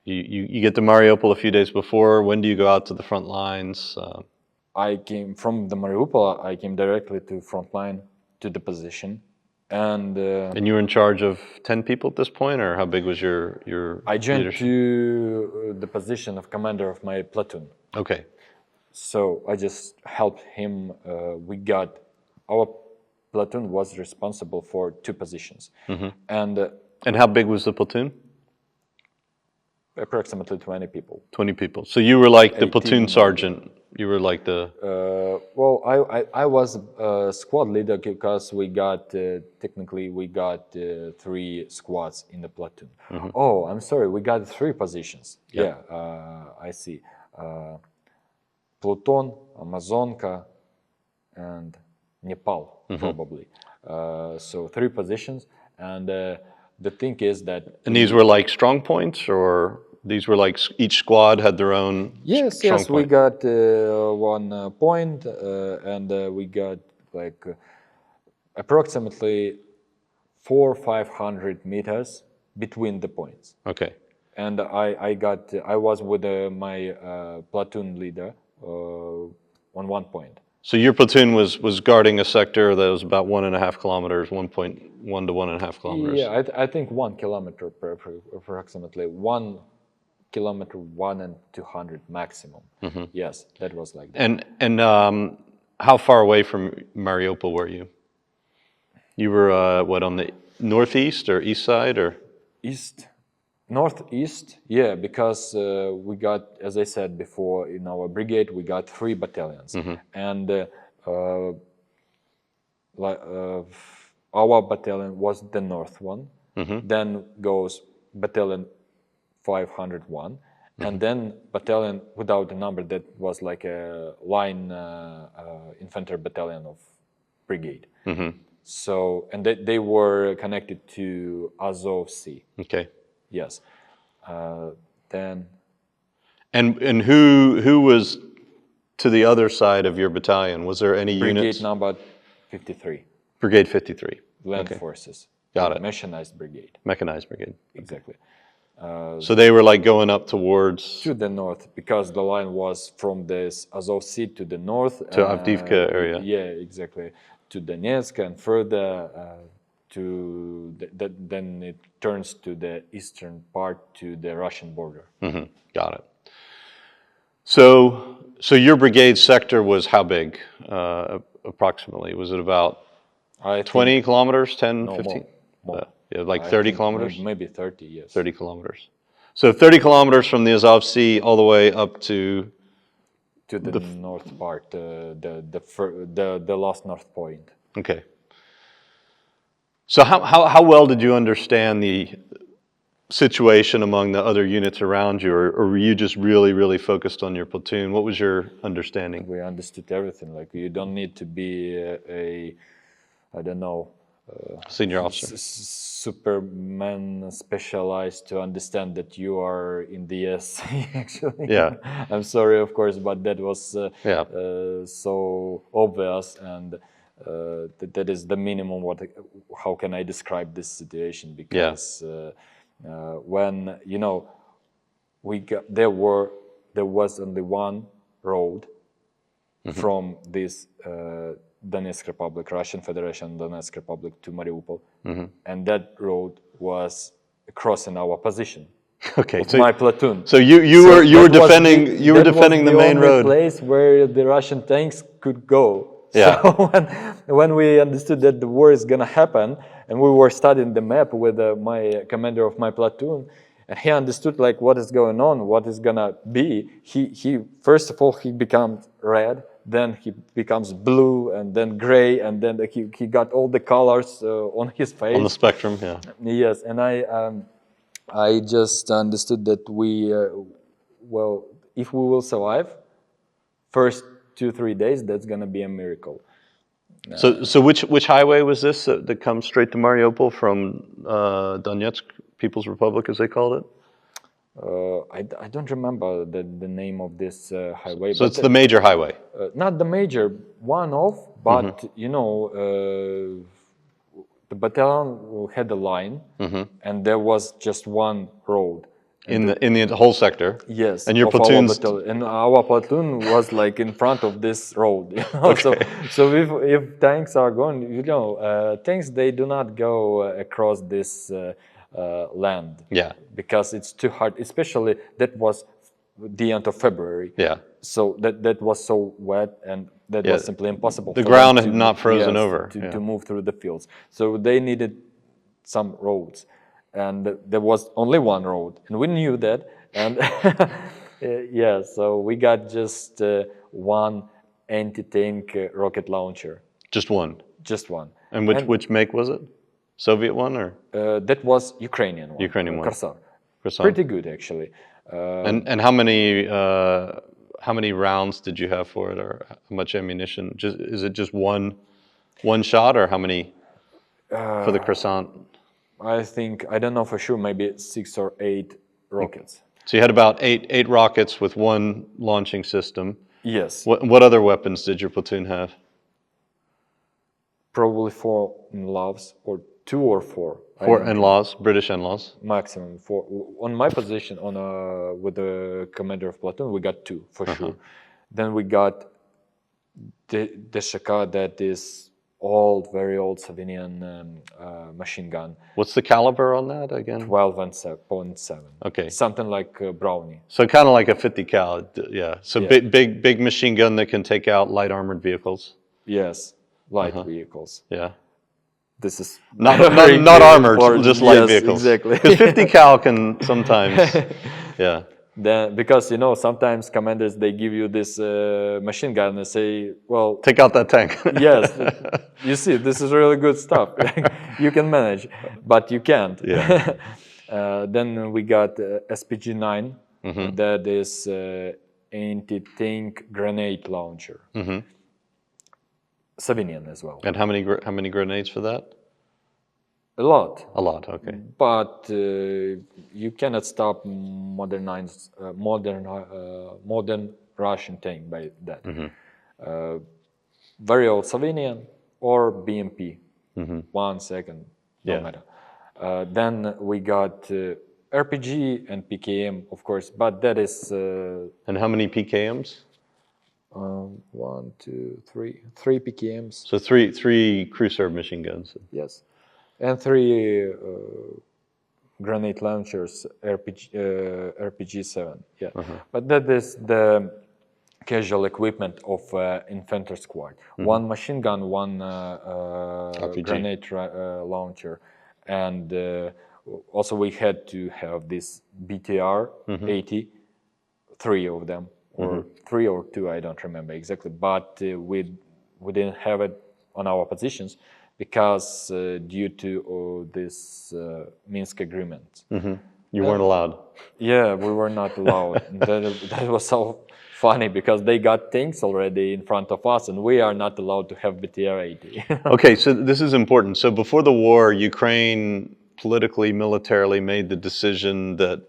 C: You get to Mariupol a few days before. When do you go out to the front lines?
B: I came from the Mariupol. I came directly to front line, to the position, and
C: you were in charge of 10 people at this point, or how big was your
B: I jumped
C: leadership?
B: to the position of commander of my platoon.
C: Okay.
B: So I just helped him. Our platoon was responsible for 2 positions,
C: And how big was the platoon?
B: Approximately 20 people.
C: 20 people. So you were like the platoon sergeant. You were like the...
B: Well, I was a squad leader because technically we got 3 squads in the platoon. Oh, I'm sorry, we got 3 positions. Yeah, I see. Pluton, Amazonka, and Nepal, probably. So 3 positions, and the thing is that...
C: And these were like strong points, or these were like each squad had their own strong point?
B: We got 1 point, and we got like approximately 400 or 500 meters between the points.
C: Okay.
B: And I was with my platoon leader on 1 point.
C: So your platoon was guarding a sector that was about 1.5 kilometers, 1.1 to 1.5 kilometers.
B: Yeah, I think 1 kilometer approximately. 1 kilometer, 1 and 200 maximum. Yes, that was like that.
C: And how far away from Mariupol were you? You were on the northeast or east side, or?
B: Northeast, yeah, because we got, as I said before, in our brigade we got 3 battalions, and our battalion was the north one. Then goes battalion 501, and then battalion without a number, that was like a line infantry battalion of brigade. So, and they were connected to Azov Sea.
C: Okay.
B: Yes. Then.
C: And who was to the other side of your battalion? Was there any
B: Brigade
C: units?
B: number 53.
C: Brigade 53.
B: Land Forces.
C: Got it.
B: Mechanized brigade.
C: Mechanized brigade.
B: Exactly.
C: So they were like going up towards...
B: To the north, because the line was from this Azov Sea to the north.
C: To Avdiivka area.
B: Yeah, exactly. To Donetsk and further then it turns to the eastern part to the Russian border.
C: Got it. So your brigade sector was how big, approximately? Was it about 20 kilometers, 10, 15?
B: More.
C: Yeah, like 30 kilometers?
B: Maybe 30, yes.
C: 30 kilometers. So 30 kilometers from the Azov Sea all the way up to...
B: To the north part, the last north point.
C: Okay. So how well did you understand the situation among the other units around you, or were you just really focused on your platoon? What was your understanding?
B: We understood everything. Like, you don't need to be I don't know,
C: senior officer,
B: Superman specialized to understand that you are in the SC. Actually,
C: yeah.
B: I'm sorry, of course, but that was
C: Yeah.
B: So obvious, and that is the minimum. How can I describe this situation? Because when there was only one road from this Donetsk Republic, Russian Federation Donetsk Republic, to Mariupol, and that road was crossing our position.
C: Okay,
B: so my platoon.
C: So you were defending the main road.
B: The place where the Russian tanks could go.
C: Yeah.
B: So when we understood that the war is gonna happen, and we were studying the map with my commander of my platoon, and he understood like what is going on, what is gonna be. He first of all he becomes red, then he becomes blue, and then gray, and then he got all the colors on his face.
C: On the spectrum, yeah.
B: Yes, and I just understood that if we will survive, first 2-3 days, that's gonna be a miracle.
C: So which highway was this that comes straight to Mariupol from Donetsk People's Republic, as they called it?
B: I don't remember the name of this highway.
C: So it's the major highway.
B: Not the major, one of, but the battalion had a line, and there was just one road.
C: In the whole sector.
B: Yes.
C: And your platoon's...
B: And our platoon was like in front of this road.
C: Okay.
B: So if tanks are going, tanks, they do not go across this land.
C: Yeah.
B: Because it's too hard. Especially that was the end of February.
C: Yeah.
B: So that was so wet, and that was simply impossible.
C: The ground had not frozen over.
B: To move through the fields. So they needed some roads. And there was only one road, and we knew that. And so we got just one anti-tank rocket launcher.
C: Just one?
B: Just one.
C: And which make was it? Soviet one, or?
B: That was Ukrainian one.
C: Ukrainian one.
B: Korsar.
C: Pretty
B: good, actually.
C: And how many rounds did you have for it, or how much ammunition? Is it just one shot, or how many for the Croissant?
B: I don't know for sure, maybe 6 or 8 rockets.
C: So you had about eight rockets with one launching system.
B: Yes.
C: What other weapons did your platoon have?
B: Probably 4 NLAVs, or 2 or 4.
C: 4 NLAVs, British NLAVs?
B: Maximum 4. On my position, with the commander of platoon, we got 2 for sure. Then we got the Shaka, that is very old Slovenian machine gun.
C: What's the caliber on that again?
B: 12.7.
C: Okay.
B: Something like Brownie.
C: So kind of like a 50 cal, yeah. So big machine gun that can take out light armored vehicles.
B: Yes, light vehicles.
C: Yeah.
B: This is
C: not armored, just light vehicles.
B: Exactly.
C: Because 50 cal can sometimes, yeah.
B: Because sometimes commanders, they give you this machine gun and say, well,
C: take out that tank.
B: Yes, you see, this is really good stuff. You can manage, but you can't.
C: Yeah.
B: Then we got SPG-9, that is anti-tank grenade launcher. Slovenian as well.
C: And how many grenades for that?
B: A lot.
C: A lot, okay.
B: But you cannot stop modern Russian tank by that. Very old Slovenian or BMP. 1 second, no matter. Then we got RPG and PKM, of course, but that is...
C: and how many PKMs?
B: 1, 2, 3. 3 PKMs.
C: So three crew-served machine guns.
B: Yes. And 3 grenade launchers, RPG-7. Yeah, but that is the casual equipment of infantry squad. 1 machine gun, 1 grenade launcher, and also we had to have this BTR-80, 3 of them, or 3 or 2, I don't remember exactly. But we didn't have it on our positions. because due to this Minsk agreement.
C: You weren't allowed.
B: Yeah, we were not allowed. That was so funny because they got tanks already in front of us, and we are not allowed to have BTR-80.
C: Okay, so this is important. So before the war, Ukraine politically, militarily made the decision that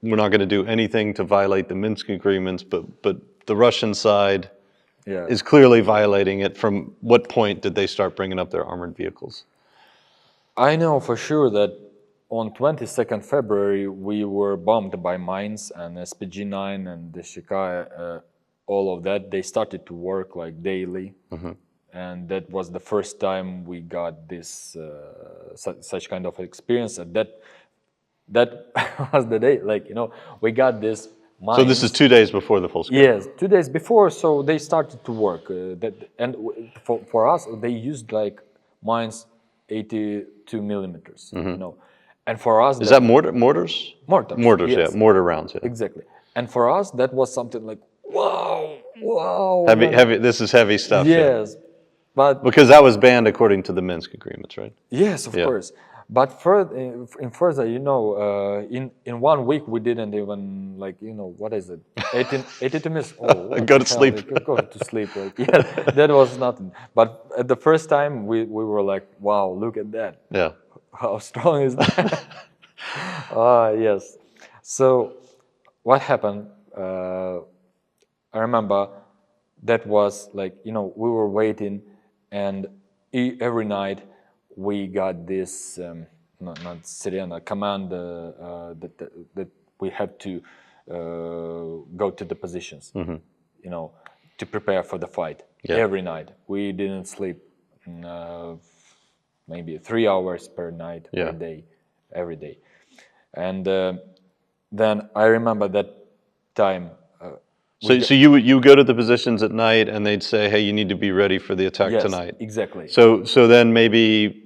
C: we're not going to do anything to violate the Minsk agreements, but the Russian side is clearly violating it. From what point did they start bringing up their armored vehicles?
B: I know for sure that on 22nd February, we were bombed by mines, and SPG-9 and the Shika, all of that, they started to work like daily. And that was the first time we got this such kind of experience. And that was the day, like, you know, we got this mines.
C: So this is 2 days before the full scale?
B: Yes, 2 days before, so they started to work. For us, they used like mines 82 millimeters, you know. And for us,
C: is that mortars? Mortars,
B: yes.
C: yeah, mortar rounds. Yeah.
B: Exactly. And for us, that was something like, wow.
C: Heavy. This is heavy stuff.
B: Yes,
C: yeah.
B: But
C: because that was banned according to the Minsk agreements, right?
B: Yes, of course. But further, you know, in 1 week we didn't even, like, you know, what is it? 82 minutes. Oh,
C: go to sleep.
B: Go to sleep. Like, yeah, that was nothing. But at the first time, we were like, wow, look at that.
C: Yeah.
B: How strong is that? Yes. So what happened? I remember that was like, you know, we were waiting, and every night we got this not Sirena command that we had to go to the positions, you know, to prepare for the fight. Every night we didn't sleep, maybe 3 hours per night, per day, every day. And then I remember that time.
C: So you go to the positions at night, and they'd say, "Hey, you need to be ready for the attack tonight."
B: Exactly.
C: So then maybe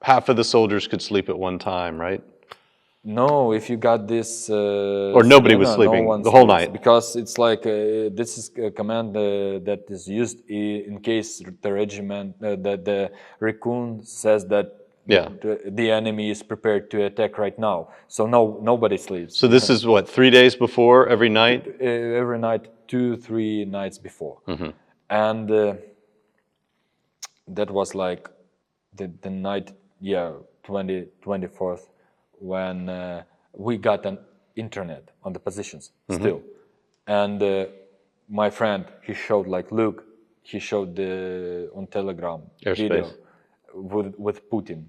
C: half of the soldiers could sleep at one time, right?
B: No, if you got this,
C: or nobody was sleeping the whole night,
B: because it's like this is a command that is used in case the regiment, the raccoon says that the enemy is prepared to attack right now. So nobody sleeps.
C: So this is what, 3 days before, every night?
B: Every night, 2-3 nights before. And that was like the night, 24th, when we got an internet on the positions still. And my friend, he showed like, look, he showed on Telegram video with Putin,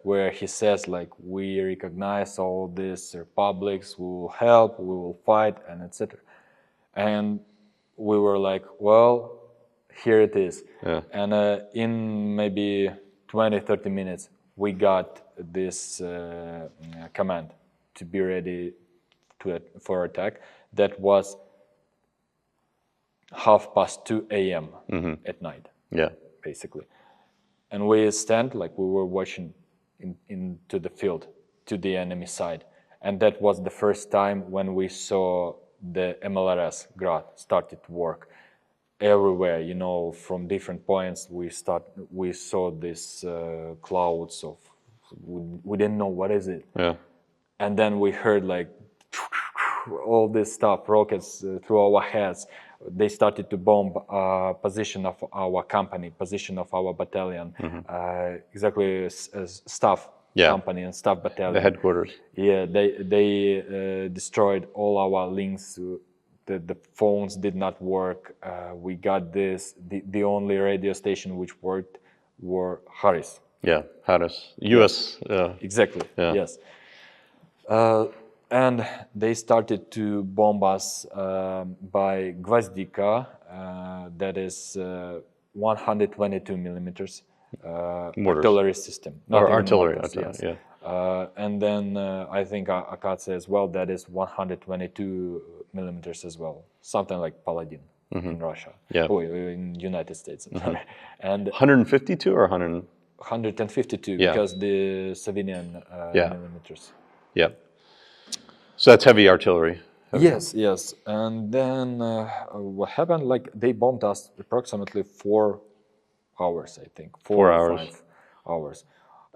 B: where he says like, we recognize all these republics, we will help, we will fight, and etc. And we were like, well, here it is. And in maybe 20-30 minutes, we got this command to be ready for attack. That was 2:30 a.m. at night, basically. And we stand like we were watching into the field to the enemy side. And that was the first time when we saw the MLRS Grad started to work everywhere, you know, from different points. We saw these clouds of, we didn't know what is it. And then we heard like all this stuff, rockets through our heads. They started to bomb position of our company, position of our battalion, exactly staff company and staff battalion.
C: The headquarters.
B: Yeah, they destroyed all our links. The phones did not work. We got this. The only radio station which worked were Harris.
C: Harris. U.S.
B: Exactly. Yes. And they started to bomb us by Gvazdika, that is 122 millimeters artillery system.
C: Artillery,
B: and then I think Akatse as well, that is 122 millimeters as well. Something like Paladin in Russia. In United States. And
C: 152 or 100?
B: 152, because the civilian millimeters.
C: So that's heavy artillery.
B: Yes. And then what happened, like they bombed us approximately 4 hours, I think.
C: 4 hours.
B: hours.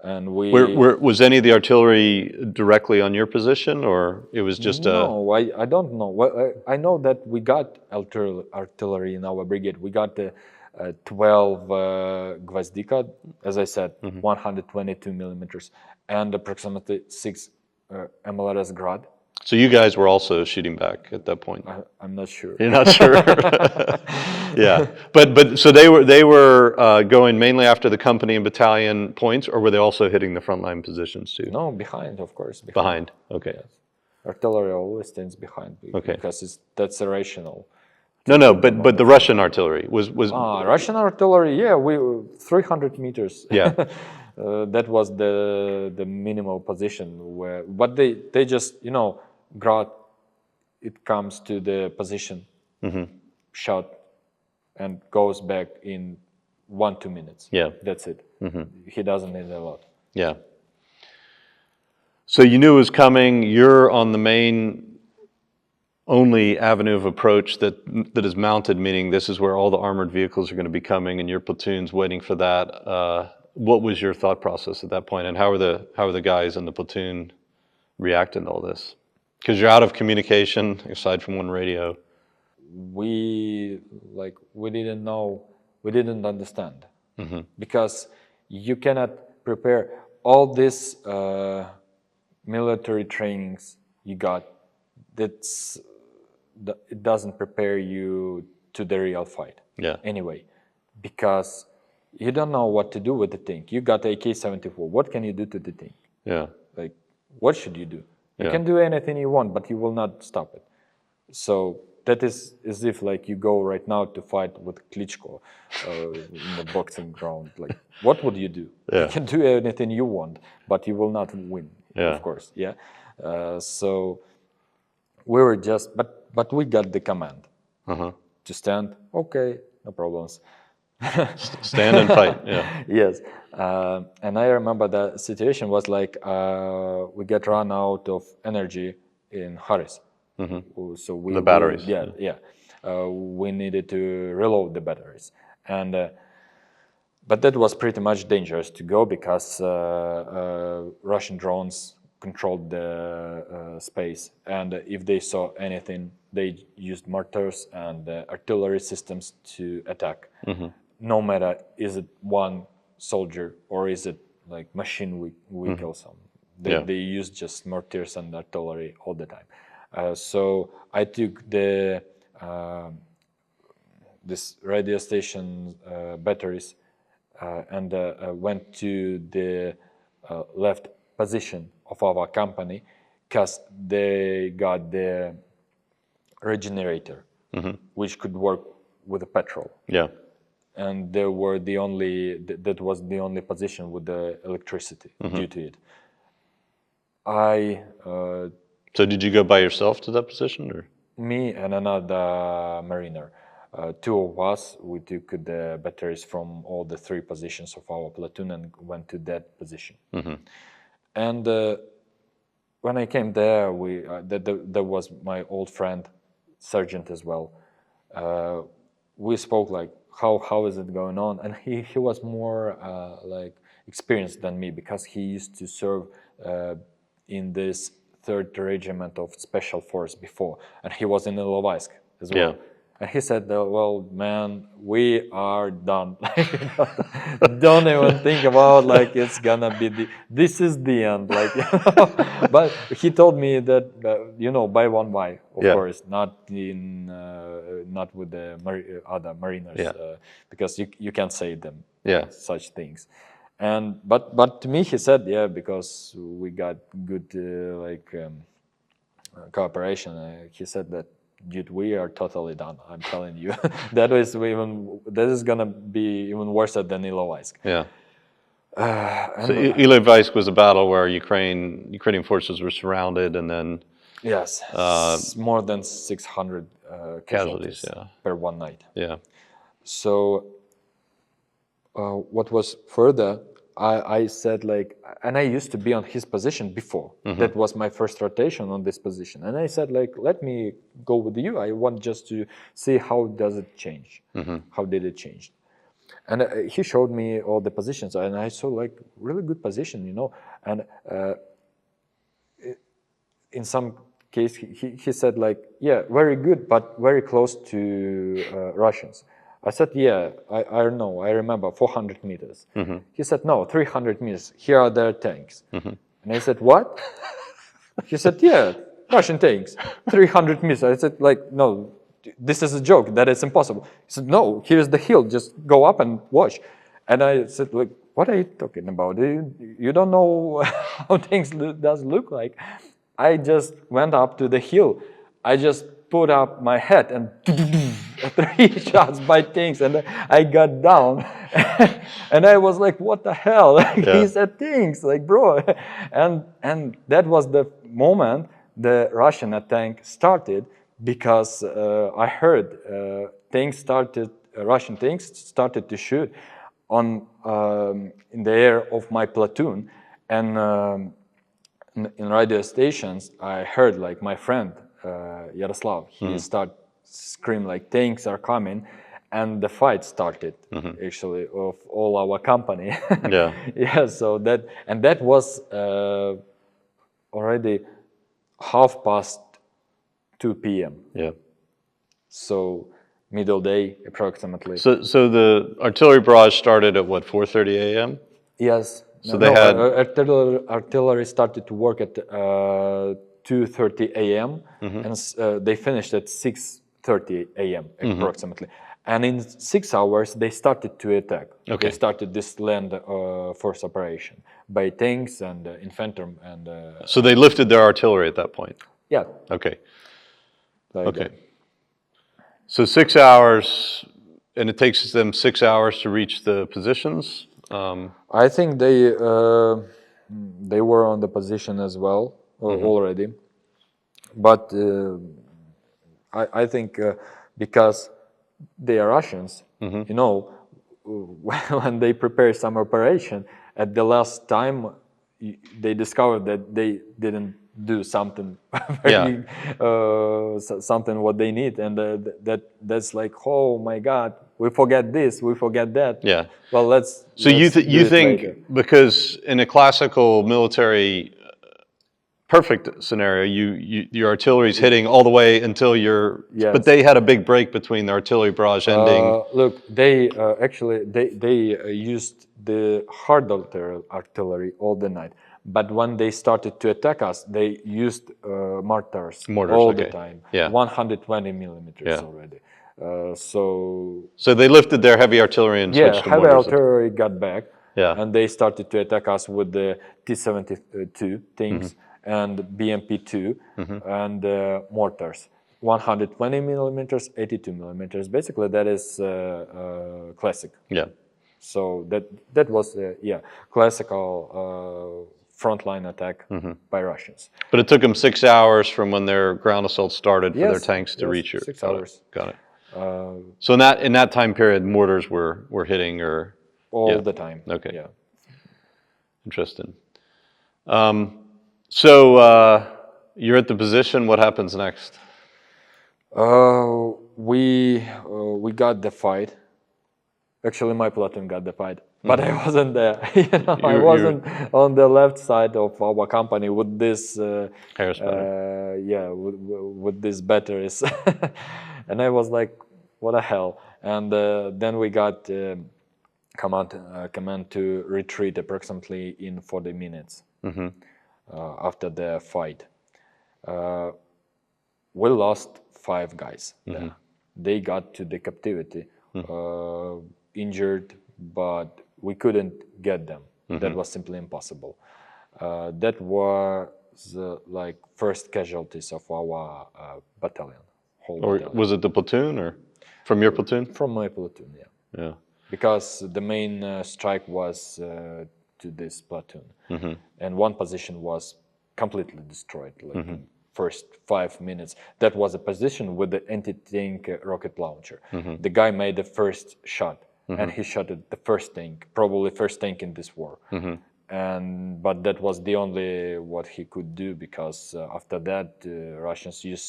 B: And we...
C: Was any of the artillery directly on your position, or it was just
B: No, I don't know. Well, I know that we got artillery in our brigade. We got the 12 Gvozdika, as I said, 122 millimeters, and approximately 6 MLRS Grad.
C: So you guys were also shooting back at that point?
B: I'm not sure.
C: You're not sure? Yeah. But so they were going mainly after the company and battalion points, or were they also hitting the frontline positions too?
B: No, behind, of course.
C: Behind. Okay.
B: Yes. Artillery always stands behind because that's irrational.
C: No, but the Russian artillery was
B: Russian artillery, yeah, we 300 meters.
C: Yeah.
B: That was the minimal position where, but they just, Grad, it comes to the position, shot, and goes back in 1-2 minutes.
C: Yeah.
B: That's it. He doesn't need a lot.
C: Yeah. So you knew it was coming. You're on the main only avenue of approach that is mounted, meaning this is where all the armored vehicles are going to be coming, and your platoon's waiting for that. What was your thought process at that point, and how are the guys in the platoon reacting to all this? Because you're out of communication aside from one radio.
B: We didn't know, we didn't understand, because you cannot prepare all these military trainings you got. It doesn't prepare you to the real fight.
C: Yeah.
B: Anyway, because you don't know what to do with the tank. You got AK-74. What can you do to the tank?
C: Yeah.
B: Like, what should you do? You can do anything you want, but you will not stop it. So that is as if like you go right now to fight with Klitschko in the boxing ground. Like, what would you do?
C: Yeah.
B: You can do anything you want, but you will not win.
C: Yeah.
B: Of course. Yeah. So we were just, but we got the command to stand. Okay, no problems.
C: Stand and fight. Yeah.
B: Yes. And I remember the situation was like we get run out of energy in Haris. So
C: the batteries.
B: We needed to reload the batteries, and but that was pretty much dangerous to go because Russian drones controlled the space, and if they saw anything, they used mortars and artillery systems to attack. No matter is it one soldier or is it like machine we kill some. They use just mortars and artillery all the time. So I took the this radio station batteries and went to the left position of our company because they got the regenerator, which could work with the petrol.
C: Yeah.
B: And they were the only, that was the only position with the electricity due to it.
C: So did you go by yourself to that position, or?
B: Me and another mariner. Two of us, we took the batteries from all the 3 positions of our platoon and went to that position. And when I came there, there was my old friend, sergeant as well. We spoke like, how is it going on? And he was more like experienced than me because he used to serve in this 3rd Regiment of Special Force before, and he was in Ilovaisk as well.
C: Yeah.
B: And he said, well, man, we are done. Don't even think about like it's gonna be this is the end. Like, but he told me that by one by, of course, not with the other mariners, because you can't say them such things. And but to me he said because we got good cooperation. He said that, dude, we are totally done. I'm telling you, that is gonna be even worse than Ilovaisk.
C: Yeah. So Ilovaisk was a battle where Ukrainian forces were surrounded, and then
B: more than 600 casualties per one night.
C: Yeah.
B: So what was further? I said like, and I used to be on his position before. That was my first rotation on this position. And I said like, let me go with you. I want just to see how does it change. How did it change? And he showed me all the positions, and I saw like really good position, you know. And in some case, he said like, yeah, very good, but very close to Russians. I said, yeah, I know, I remember 400 meters. He said, no, 300 meters. Here are their tanks. And I said, what? He said, yeah, Russian tanks, 300 meters. I said, like, no, this is a joke, that is impossible. He said, no, here's the hill, just go up and watch. And I said, like, what are you talking about? You don't know how things does look like. I just went up to the hill. I just put up my head and 3 shots by tanks, and I got down. And I was like, what the hell? He said tanks, like, bro. And that was the moment the Russian attack started, because I heard Russian tanks started to shoot on in the air of my platoon, and in radio stations I heard like my friend Yaroslav, he started scream like tanks are coming, and the fight started actually of all our company. Yeah, so that was already 2:30 p.m.
C: Yeah.
B: So middle day approximately.
C: So the artillery barrage started at what, 4:30 a.m.?
B: Yes.
C: So they had
B: artillery started to work at 2:30 a.m. and they finished at 6:30 a.m. approximately. And in 6 hours they started to attack.
C: Okay.
B: They started this land force operation by tanks and infantry and.
C: So they lifted their artillery at that point.
B: Yeah.
C: Okay.
B: Like
C: okay. So 6 hours, and it takes them 6 hours to reach the positions.
B: I think they were on the position as well already, but I think because they are Russians, you know, when they prepare some operation, at the last time they discovered that they didn't do something very, something what they need, and that's like, oh my God, we forget this, we forget that.
C: Yeah.
B: Well, let's.
C: So you think later. Because in a classical military perfect scenario, your artillery's hitting all the way until you're.
B: Yes.
C: But they had a big break between the artillery barrage ending.
B: Look, they actually used the hard artillery all the night. But when they started to attack us, they used mortars all the time.
C: Yeah.
B: 120 millimeters already. So
C: they lifted their heavy artillery and switched to
B: heavy
C: mortars.
B: artillery got back.
C: Yeah.
B: And they started to attack us with the T-72 tanks and BMP-2 and mortars. 120 millimeters, 82 millimeters. Basically, that is classic.
C: Yeah.
B: So that was classical frontline attack by Russians.
C: But it took them 6 hours from when their ground assault started for their tanks to reach you.
B: 6 hours.
C: Got it. So in that time period, mortars were hitting
B: all the time.
C: Okay.
B: Yeah.
C: Interesting. So you're at the position. What happens next?
B: We got the fight. Actually, my platoon got the fight, but I wasn't there. I wasn't on the left side of our company with this. With these batteries, and I was like, "What the hell?" And then we got command to retreat approximately in 40 minutes after the fight. We lost 5 guys there. They got to the captivity. Injured, but we couldn't get them. That was simply impossible. That was like first casualties of our battalion.
C: Battalion. Was it the platoon or from your platoon?
B: From my platoon, yeah.
C: Yeah.
B: Because the main strike was to this platoon, and one position was completely destroyed. Like in first 5 minutes, that was a position with the anti-tank rocket launcher. The guy made the first shot. And he shot at the first tank, probably first tank in this war. But that was the only what he could do, because after that Russians used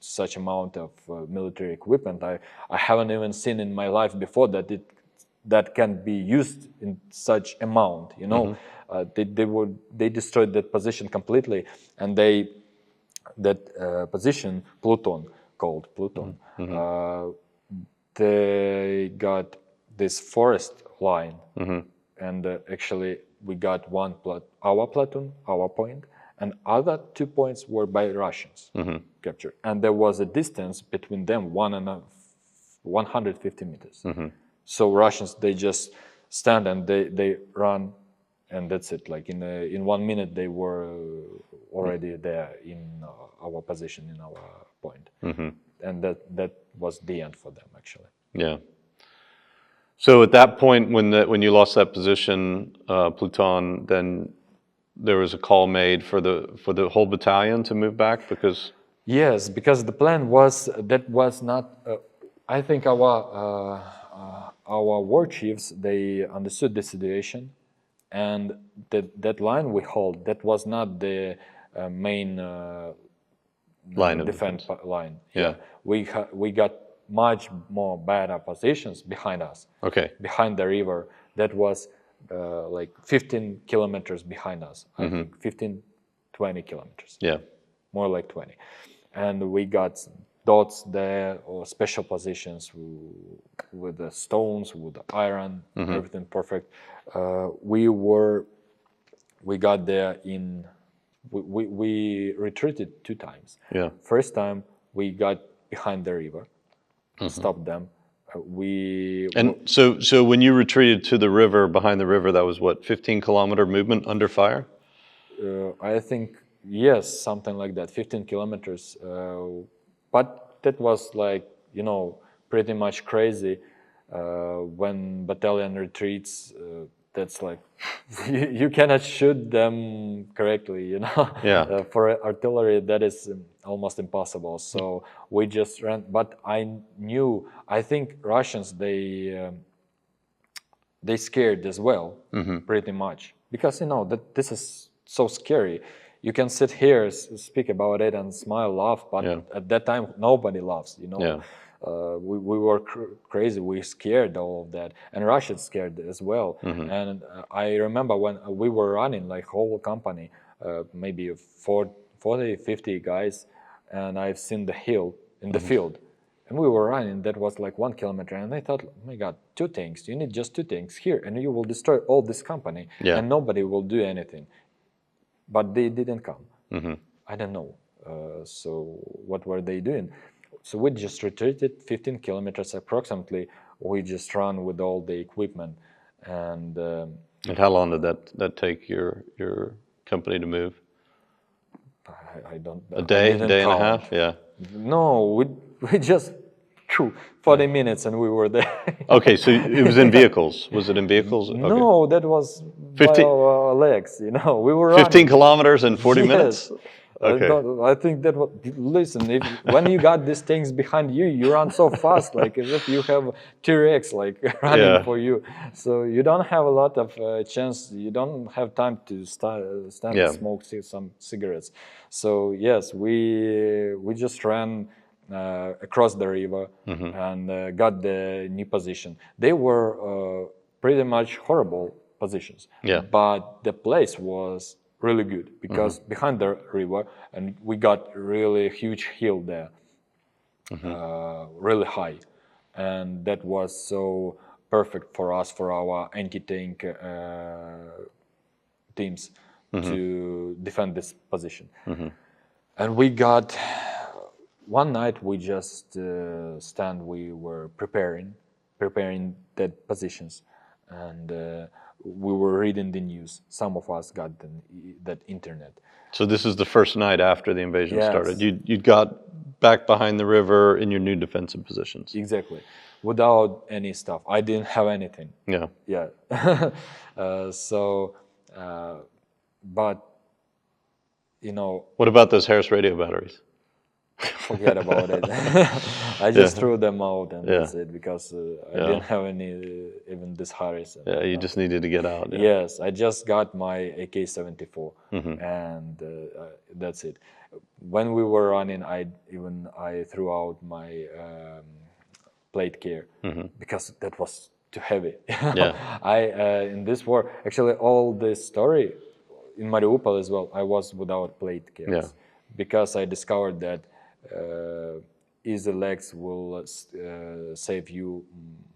B: such amount of military equipment I haven't even seen in my life before that. that can be used in such amount, you know. They destroyed that position completely, and that position, Pluton, called Pluton, they got this forest line, and actually we got our platoon, our point, and other 2 points were by Russians captured, and there was a distance between them 150 meters. So Russians, they just stand and they run, and that's it. Like in 1 minute they were already there in our position, in our point, and that was the end for them actually.
C: Yeah. So at that point, when you lost that position, Pluton, then there was a call made for the whole battalion to move back because.
B: Yes, because the plan was not. I think our war chiefs, they understood the situation, and that line we hold, that was not the main
C: line of
B: defense line.
C: Yeah.
B: We got much more better positions behind us.
C: Okay.
B: Behind the river, that was like 15 kilometers behind us. I think 15, 20 kilometers.
C: Yeah.
B: More like 20. And we got dots there, or special positions with the stones, with the iron, everything perfect. We got there we retreated 2 times.
C: Yeah.
B: First time we got behind the river, stopped them.
C: So when you retreated to the river, behind the river, that was what, 15-kilometer movement under fire?
B: I think, yes, something like that, 15 kilometers. But that was like, you know, pretty much crazy. When battalion retreats, that's like, you cannot shoot them correctly, you know.
C: Yeah.
B: For artillery, that is almost impossible. So we just ran. But I think Russians, they scared as well, pretty much. Because, you know, that this is so scary. You can sit here, speak about it and smile, laugh, but at that time, nobody laughs, you know.
C: Yeah.
B: We were crazy. We scared all of that, and Russians scared as well. And I remember when we were running, like whole company, maybe 40, 50 guys, and I've seen the hill in the field, and we were running. That was like 1 kilometer, and I thought, oh my God, 2 tanks. You need just 2 tanks here, and you will destroy all this company, and nobody will do anything. But they didn't come. I don't know. So what were they doing? So we just retreated 15 kilometers approximately. We just ran with all the equipment, and
C: how long did that take your company to move?
B: I don't.
C: A day and a half? Yeah.
B: No, we just 40 minutes and we were there.
C: Okay, so it was in vehicles. Was it in vehicles? Okay.
B: No, that was
C: 50,
B: by our legs. You know, we were
C: 15
B: running.
C: kilometers in 40 minutes. Okay.
B: I think that listen, when you got these things behind you, you run so fast, like as if you have T-Rex like running for you. So you don't have a lot of chance. You don't have time to stand and smoke some cigarettes. So yes, we just ran across the river and got the new position. They were pretty much horrible positions.
C: Yeah.
B: But the place was really good because behind the river, and we got really huge hill there, really high, and that was so perfect for us, for our anti-tank teams to defend this position. And we got one night we just we were preparing that positions, and we were reading the news. Some of us got that internet.
C: So this is the first night after the invasion started. You got back behind the river in your new defensive positions.
B: Exactly, without any stuff. I didn't have anything.
C: Yeah.
B: Yeah. But you know.
C: What about those Harris radio batteries?
B: Forget about it. I just threw them out and that's it, because I didn't have any, even this Harris.
C: Yeah, you just needed to get out. Yeah.
B: Yes, I just got my AK-74 and that's it. When we were running, I threw out my plate care because that was too heavy.
C: Yeah.
B: In this war, actually, all this story in Mariupol as well, I was without plate gears because I discovered that easy legs will save you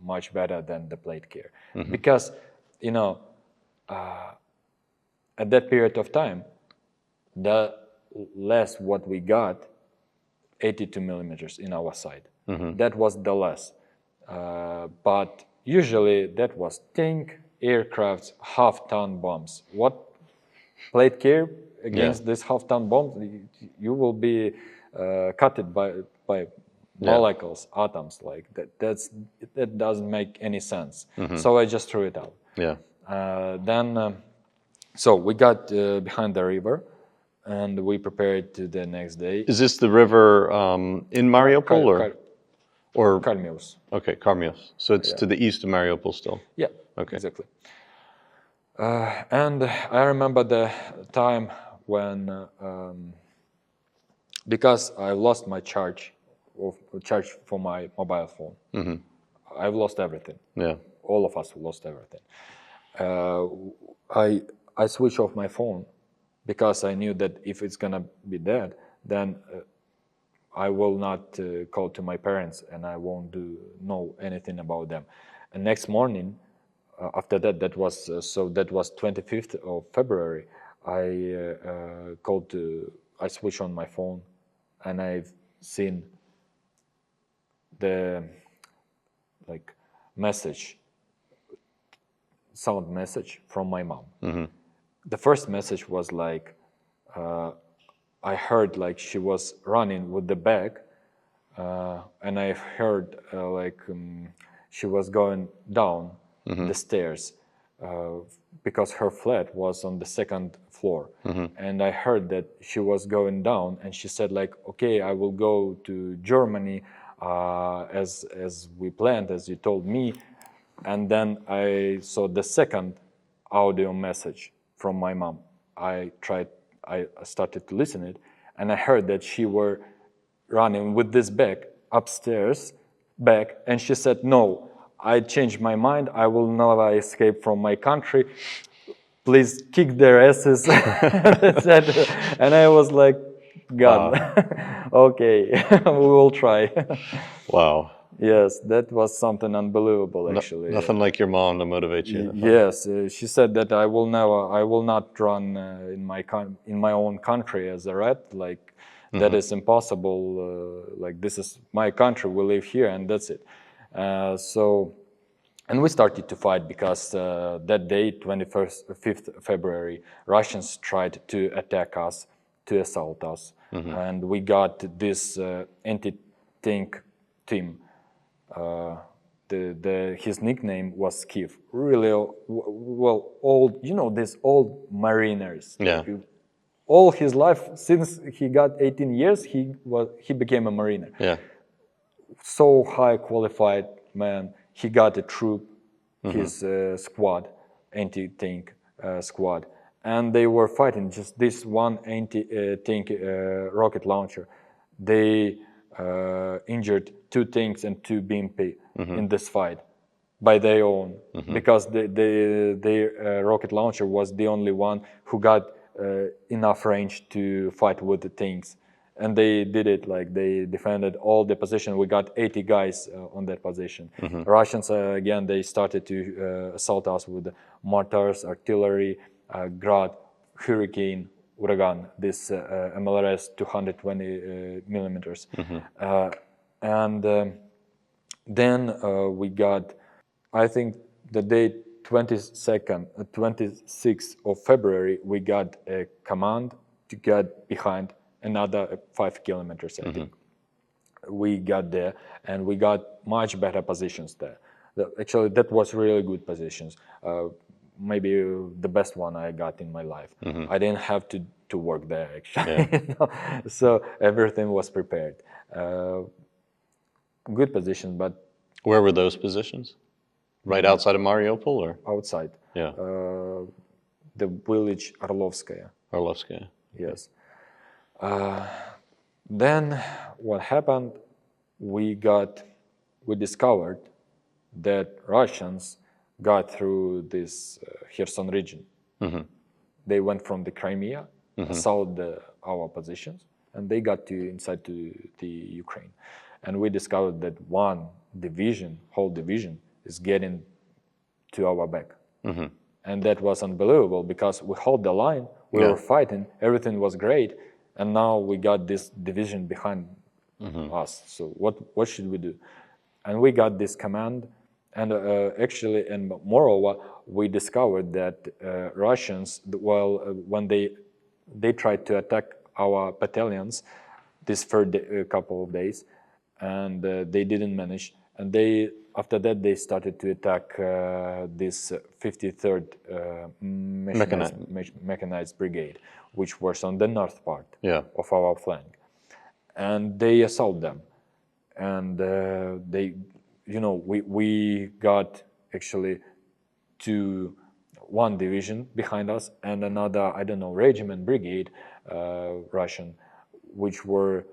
B: much better than the plate gear. Because, you know, at that period of time, the less what we got, 82 millimeters in our side. That was the less. But usually that was tank, aircrafts, half-ton bombs. What plate gear against this half-ton bombs? You will be cut by molecules, atoms. Like that doesn't make any sense. So I just threw it out.
C: Yeah.
B: So we got behind the river, and we prepared to the next day.
C: Is this the river in Mariupol or
B: Kalmius?
C: Okay, Karmios. So it's to the east of Mariupol still.
B: Yeah.
C: Okay.
B: Exactly. And I remember the time when, because I lost my charge for my mobile phone. I've lost everything.
C: Yeah.
B: All of us lost everything. I switched off my phone because I knew that if it's gonna be dead, then I will not call to my parents and I won't know anything about them. And next morning, after that, that was 25th of February. I switched on my phone, and I've seen the sound message from my mom. The first message was like, I heard like she was running with the bag, and I heard she was going down the stairs because her flat was on the second floor. And I heard that she was going down, and she said like, okay, I will go to Germany as we planned, as you told me. And then I saw the second audio message from my mom. I started to listen it, and I heard that she were running with this bag upstairs back, and she said, no, I changed my mind, I will never escape from my country, please kick their asses. And I was like, God, okay, we will try.
C: Wow.
B: Yes, that was something unbelievable, actually.
C: Nothing like your mom to motivate you.
B: Yes, she said that I will not run in my own country as a rat. Like that is impossible. Like this is my country. We live here, and that's it. And we started to fight because that day, 5th February, Russians tried to attack us, to assault us, and we got this anti-tank team. His nickname was Skiff. Really, well, old. You know, these old mariners.
C: Yeah.
B: All his life, since he got 18 years, he became a mariner.
C: Yeah.
B: So high qualified man. He got a troop, his squad, anti-tank squad, and they were fighting just this one anti-tank rocket launcher. They injured 2 tanks and 2 BMP in this fight by their own, because their rocket launcher was the only one who got enough range to fight with the tanks. And they did it, like they defended all the position. We got 80 guys on that position. Russians, again, they started to assault us with mortars, artillery, Grad, Hurricane, Uragan, this MLRS 220 millimeters. Then we got, I think the day 26th of February, we got a command to get behind another 5 kilometers, I think. We got there, and we got much better positions there. Actually, that was really good positions. Maybe the best one I got in my life. I didn't have to work there, actually. Yeah. So everything was prepared. Good position, but...
C: Where were those positions? Right outside of Mariupol, or?
B: Outside.
C: Yeah.
B: The village Orlovskaya.
C: Orlovskaya.
B: Yes. Then what happened, we discovered that Russians got through this Kherson region. They went from the Crimea, assaulted our positions, and they got inside to the Ukraine. And we discovered that one division, whole division, is getting to our back. And that was unbelievable because we held the line, we were fighting, everything was great, and now we got this division behind us. So what should we do? And we got this command, and actually, and moreover, we discovered that Russians, when they tried to attack our battalions this first couple of days, and they didn't manage. And after that, they started to attack this 53rd mechanized brigade, which was on the north part of our flank. And they assaulted them. And we got actually one division behind us and another, regiment, brigade, Russian, which were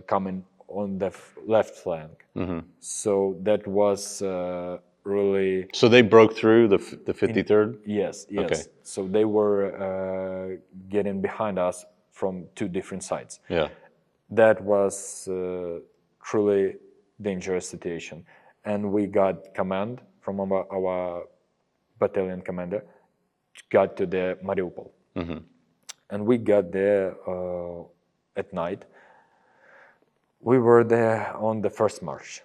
B: coming on the left flank. So that was really...
C: So they broke through the 53rd?
B: Yes. Okay. So they were getting behind us from two different sides. That was truly dangerous situation. And we got command from our battalion commander, got to the Mariupol. And we got there at night. We were there on the first march.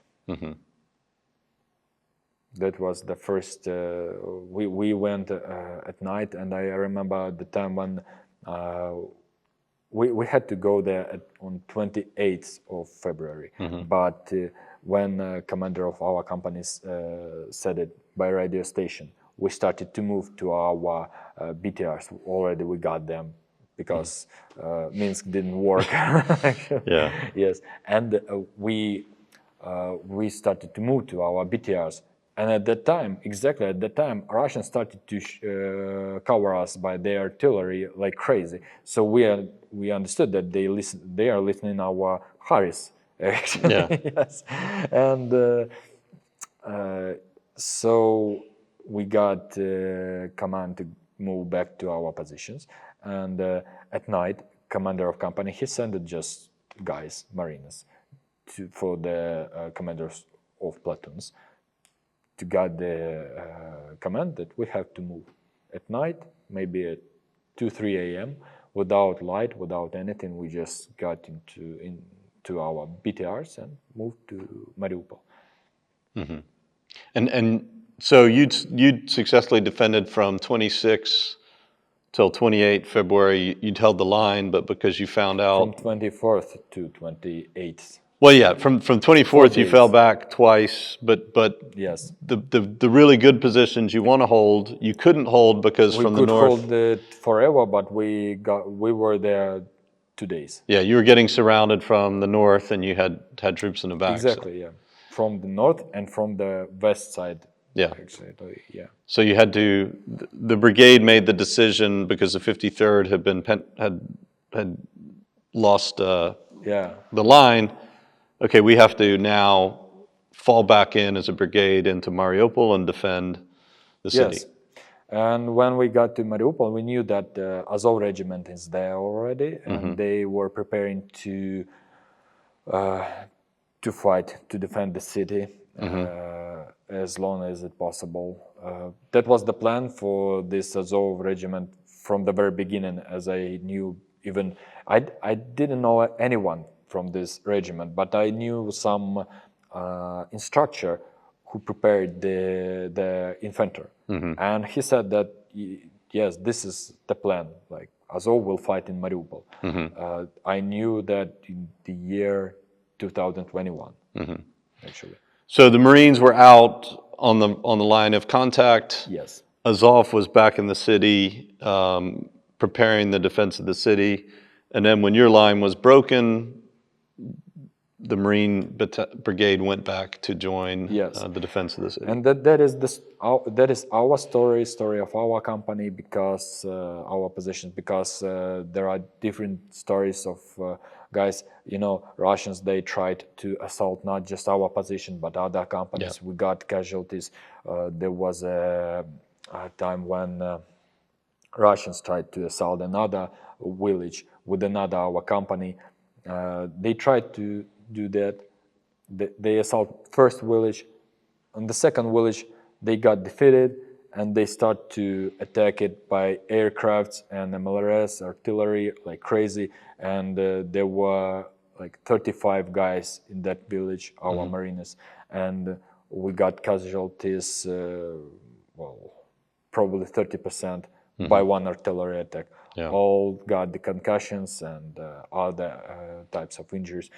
B: That was the first, we went at night, and I remember the time when we had to go there on 28th of February. But when commander of our companies said it by radio station, we started to move to our BTRs. Already we got them because Minsk didn't work. Yes, and we started to move to our BTRs. And at that time, exactly at that time, Russians started to cover us by their artillery like crazy. So we understood that they are listening our Harris. Yes, and so we got command to move back to our positions. And at night, commander of company, he sent just guys, marines, for the commanders of platoons to get the command that we have to move at night, maybe at 2-3 a.m. without light, without anything. We just got into our BTRs and moved to Mariupol.
C: And so you'd successfully defended from 26 till 28 February. You'd held the line, but because you found out
B: from 24th to 28th.
C: Well, yeah, from 24th you fell back twice, but
B: yes,
C: the really good positions you want to hold, you couldn't hold because from the north.
B: We could hold it forever, but we were there 2 days.
C: Yeah, you were getting surrounded from the north, and you had troops in the back.
B: Exactly, yeah, from the north and from the west side.
C: Yeah,
B: actually, yeah.
C: So you had to. The brigade made the decision because the 53rd had lost the line. Okay, we have to now fall back in as a brigade into Mariupol and defend the city.
B: Yes, and when we got to Mariupol, we knew that the Azov regiment is there already, and they were preparing to fight, to defend the city as long as it possible. That was the plan for this Azov regiment from the very beginning, as I knew. Even I didn't know anyone from this regiment, but I knew some instructor who prepared the infantry, and he said that yes, this is the plan. Like Azov will fight in Mariupol. I knew that in the year 2021, actually.
C: So the Marines were out on the line of contact.
B: Yes.
C: Azov was back in the city, preparing the defense of the city, and then when your line was broken, the Marine Brigade went back to join
B: Yes.
C: the defense of the city.
B: And that is our story of our company, because our positions, because there are different stories of guys. Russians, they tried to assault not just our position but other companies. We got casualties. There was a time when Russians tried to assault another village with another our company. They tried to do that. They assault first village. On the second village, they got defeated, and they start to attack it by aircrafts and MLRS artillery like crazy. And there were like 35 guys in that village, our Marines, and we got casualties. Probably 30% by one artillery attack.
C: Yeah.
B: All got the concussions and other types of injuries.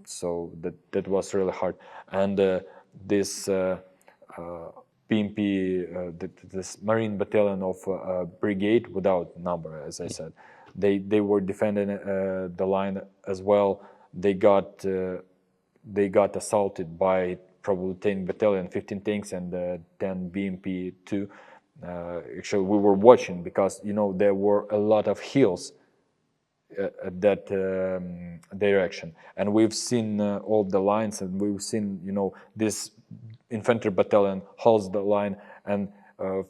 B: So that was really hard. And this PMP, this Marine Battalion of Brigade, without number, as I said, they were defending the line as well. They got assaulted by probably 10 battalion, 15 tanks, and 10 BMP too. Actually, we were watching because there were a lot of hills at that direction, and we've seen all the lines, and we've seen this infantry battalion holds the line, and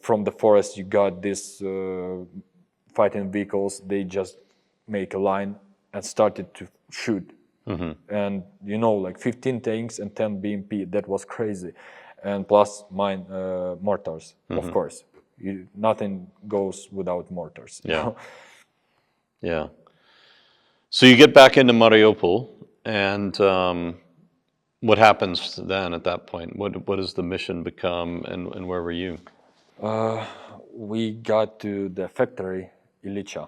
B: from the forest you got these fighting vehicles. They just make a line and started to shoot, and like 15 tanks and 10 BMP. That was crazy, and plus mine mortars, of course. Nothing goes without mortars.
C: Yeah. Yeah. So you get back into Mariupol, and what happens then at that point? What does the mission become, and where were you?
B: We got to the factory, Ilicha.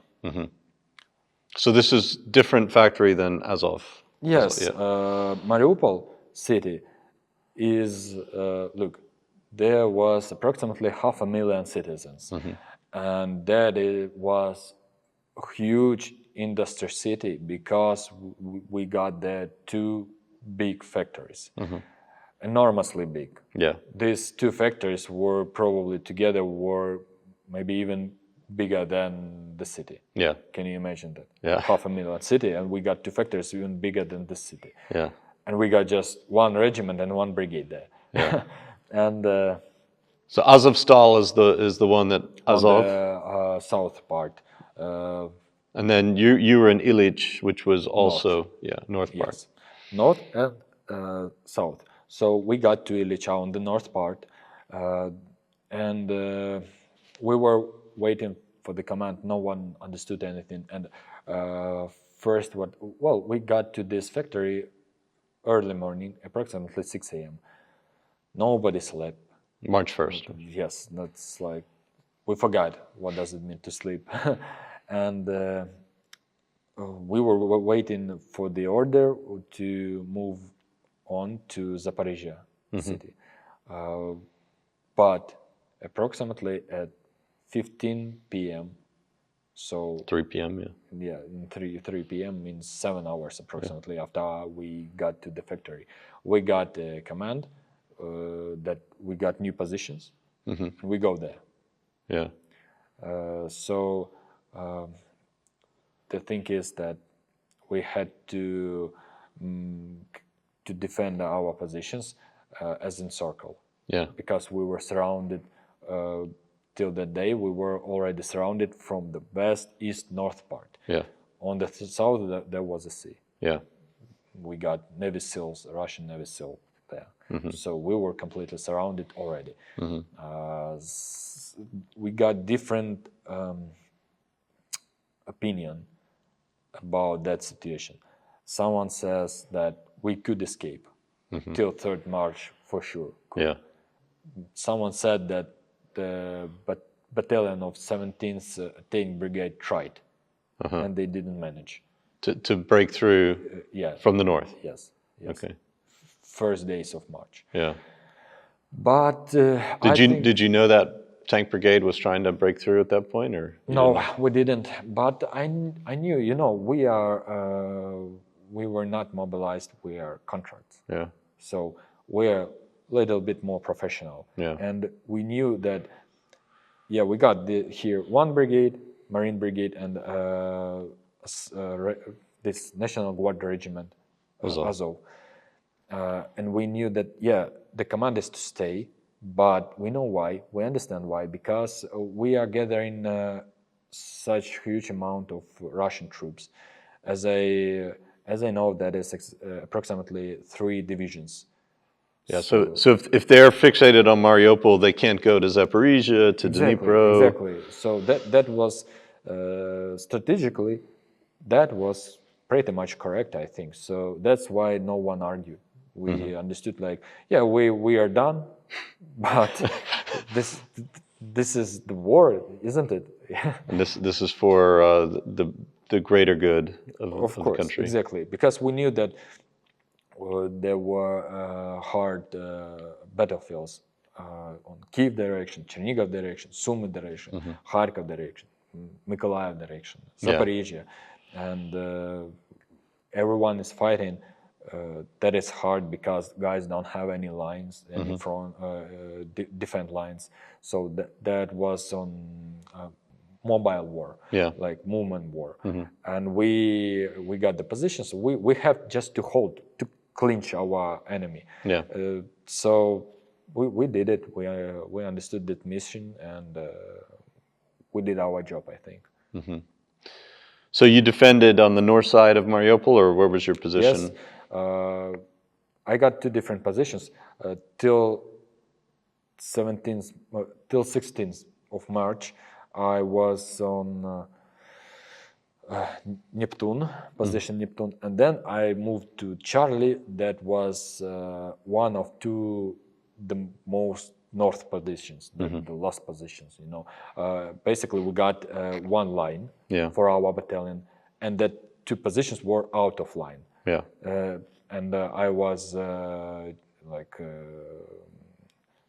C: So this is different factory than Azov?
B: Yes. Mariupol city is, look, there was approximately 500,000 citizens, and that was a huge industry city because we got there 2 big factories, enormously big.
C: Yeah.
B: These 2 factories were probably together maybe even bigger than the city.
C: Yeah.
B: Can you imagine that?
C: Yeah.
B: 500,000 city, and we got 2 factories even bigger than the city.
C: Yeah.
B: And we got just 1 regiment and 1 brigade there.
C: Yeah.
B: And
C: so Azovstal is the one that Azov,
B: on the south part.
C: and then you were in Ilich, which was also north part.
B: Yes, north and south. So we got to Ilicha on the north part, and we were waiting for the command. No one understood anything. And first, we got to this factory early morning, approximately 6 a.m. Nobody slept.
C: March 1st.
B: Yes, that's like, we forgot what does it mean to sleep. And we were waiting for the order to move on to Zaporizhia city. But approximately at 15 p.m., so
C: 3 p.m.,
B: yeah, in 3 p.m. means 7 hours approximately after we got to the factory. We got a command that we got new positions. We go there.
C: Yeah.
B: So the thing is that we had to defend our positions as in circle.
C: Yeah.
B: Because we were surrounded till that day. We were already surrounded from the west, east, north part.
C: Yeah.
B: On the south, there was a sea.
C: Yeah.
B: We got Navy SEALs, Russian Navy SEAL there. So we were completely surrounded already. We got different opinion about that situation. Someone says that we could escape till 3rd March for sure.
C: Yeah.
B: Someone said that the battalion of 17th Tank Brigade tried, and they didn't manage.
C: To break through from the north?
B: Yes.
C: Okay.
B: First days of March.
C: Yeah.
B: But
C: did you know that Tank Brigade was trying to break through at that point, or
B: no, we didn't. But I knew. We are we were not mobilized, we are contracts.
C: Yeah.
B: So we're a little bit more professional.
C: Yeah.
B: And we knew that, yeah, we got here one brigade, Marine Brigade, and this National Guard Regiment, Azov. And we knew that, yeah, the command is to stay, but we know why, we understand why, because we are gathering such huge amount of Russian troops. As I know, that is approximately 3 divisions.
C: Yeah, so if they're fixated on Mariupol, they can't go to Zaporizhia, to Dnipro.
B: Exactly. So that was strategically, that was pretty much correct, I think. So that's why no one argued. We understood, like, yeah, we are done, but this is the war, isn't it?
C: And this is for the greater good of the country.
B: Exactly, because we knew that there were hard battlefields on Kiev direction, Chernihiv direction, Sumy direction, Kharkov direction, Mykolaiv direction, Zaporizhia, and everyone is fighting. That is hard because guys don't have any lines, any front defense lines. So that was on mobile war, like movement war, and we got the positions. We have just to hold, to clinch our enemy.
C: Yeah.
B: So we did it. We understood that mission, and we did our job, I think.
C: So you defended on the north side of Mariupol, or where was your position?
B: Yes. I got 2 different positions till 16th of March. I was on Neptune, position Neptune, and then I moved to Charlie. That was one of 2 the most north positions, the last positions. You know, basically we got 1 line for our battalion, and that 2 positions were out of line.
C: Yeah.
B: And I was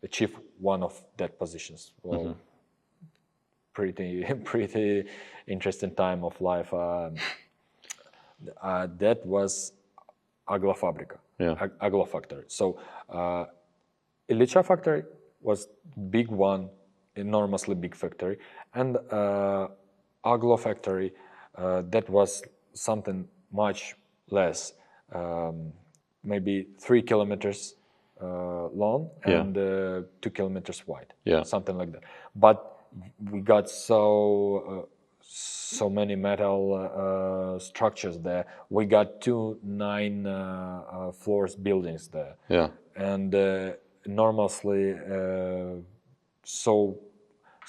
B: achieved one of that positions. Well, pretty interesting time of life. That was Agla fabrica, Agla factory. So Illicha factory was big one, enormously big factory, and Agla factory that was something much less, maybe 3 kilometers long and 2 kilometers wide, something like that. But we got so many metal structures there. We got 2 9 floors buildings there, and enormously so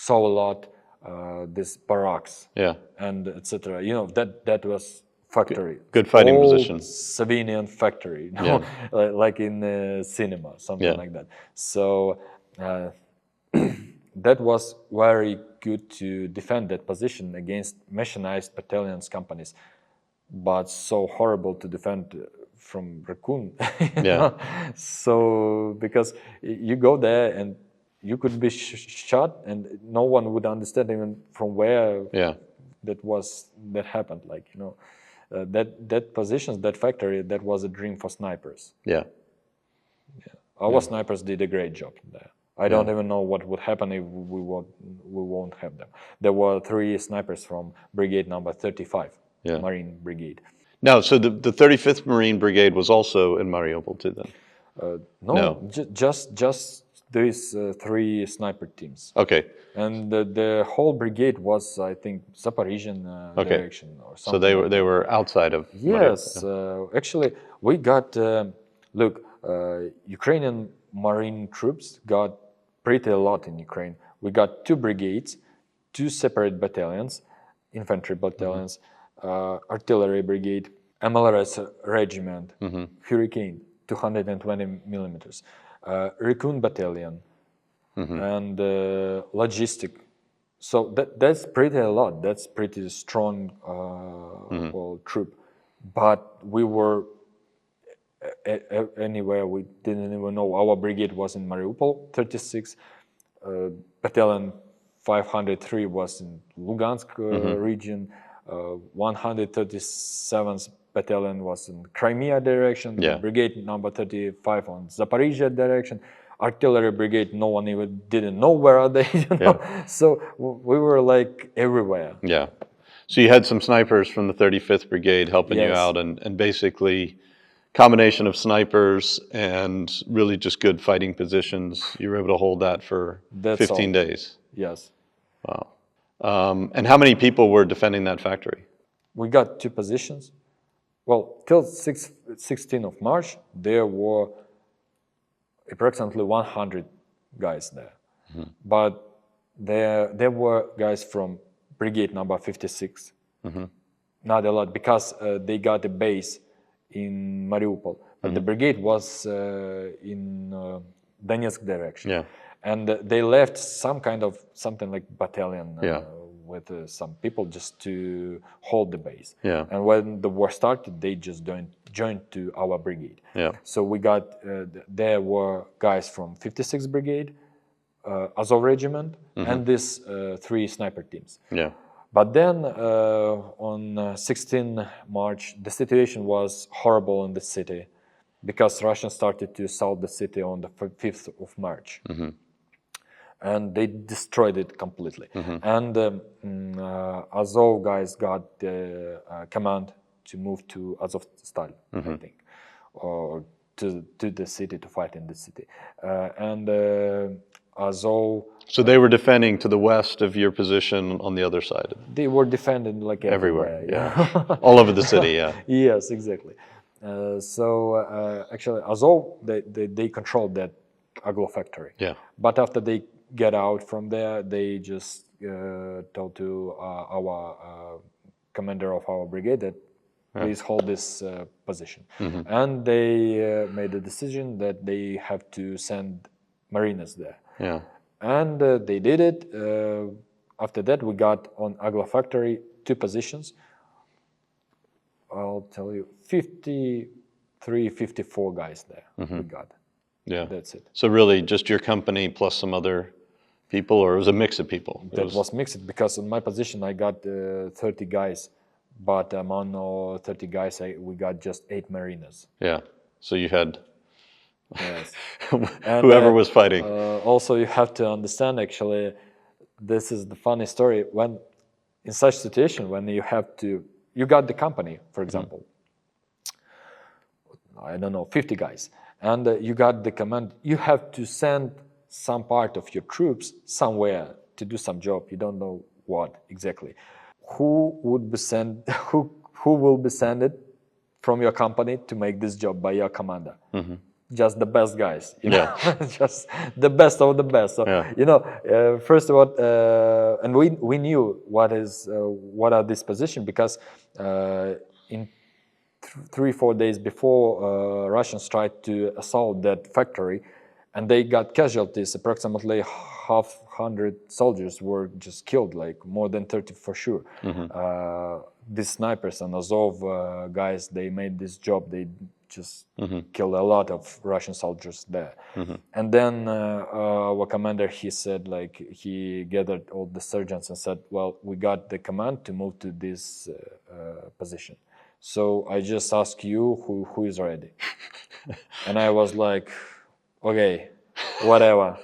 B: a lot this barracks, and etc. You know, that was factory.
C: Good fighting position.
B: Civilian factory, you know? Like in cinema, something like that. So that was very good to defend that position against mechanized battalions companies, but so horrible to defend from Raccoon. So because you go there and you could be shot and no one would understand even from where that happened. Like, you know, that positions, that factory, that was a dream for snipers. Our snipers did a great job there. I don't even know what would happen if we won't have them. There were 3 snipers from brigade number 35, Marine Brigade.
C: No, so the 35th Marine Brigade was also in Mariupol too then?
B: No. Just these 3 sniper teams.
C: Okay.
B: And the whole brigade was, I think, Zaporizhian direction or something.
C: So they were outside of
B: Mariupol. Actually, we got, Ukrainian Marine troops got pretty a lot in Ukraine. We got 2 brigades, 2 separate battalions, infantry battalions, artillery brigade, MLRS regiment, Hurricane, 220 millimeters, Raccoon battalion, and logistic. So that's pretty a lot. That's pretty strong troop. But we were anywhere, we didn't even know. Our brigade was in Mariupol, 36. Battalion 503 was in Lugansk region. 137th battalion was in Crimea direction, brigade number 35 on Zaporizhia direction, artillery brigade, no one even didn't know where are they, you know? So we were like everywhere.
C: Yeah. So you had some snipers from the 35th Brigade helping you out, and basically combination of snipers and really just good fighting positions. You were able to hold that for 15 days.
B: Yes.
C: Wow. And how many people were defending that factory?
B: We got 2 positions. Well, till 16th of March, there were approximately 100 guys there. But there were guys from brigade number 56. Not a lot, because they got a base in Mariupol. But the brigade was in Donetsk direction. And they left something like battalion with some people just to hold the base. And when the war started, they just joined to our brigade. So we got, there were guys from 56th Brigade, Azov Regiment, and these 3 sniper teams. But then on 16 March, the situation was horrible in the city because Russians started to assault the city on the 5th of March. And they destroyed it completely. And Azov guys got the command to move to Azovstal, I think, or to the city, to fight in the city. And Azov...
C: So they were defending to the west of your position on the other side?
B: They were defending like everywhere.
C: All over the city,
B: Yes, exactly. So actually Azov, they controlled that Agla factory. But after they get out from there, they just told to our commander of our brigade that please hold this position. And they made a decision that they have to send mariners there. And they did it. After that, we got on Agla factory 2 positions. I'll tell you, 53, 54 guys there we got. That's it.
C: So really just your company plus some other people, or it was a mix of people?
B: It was mixed, because in my position I got 30 guys, but among 30 guys we got just 8 mariners.
C: So you had
B: and,
C: whoever was fighting.
B: Also, you have to understand, actually, this is the funny story. When in such situation, when you got the company, for example, I don't know, 50 guys, and you got the command, you have to send some part of your troops somewhere to do some job. You don't know what exactly. Who will be sent from your company to make this job by your commander? Just the best guys, you know? Just the best of the best. So, you know, first of all, and we knew what are these positions, because in 3-4 days before, Russians tried to assault that factory, and they got casualties. Approximately 100 soldiers were just killed, like more than 30 for sure. These snipers and Azov guys, they made this job. They just killed a lot of Russian soldiers there. And then our commander, he said, like, he gathered all the sergeants and said, well, we got the command to move to this position. So I just ask you who is ready. And I was like, okay, whatever,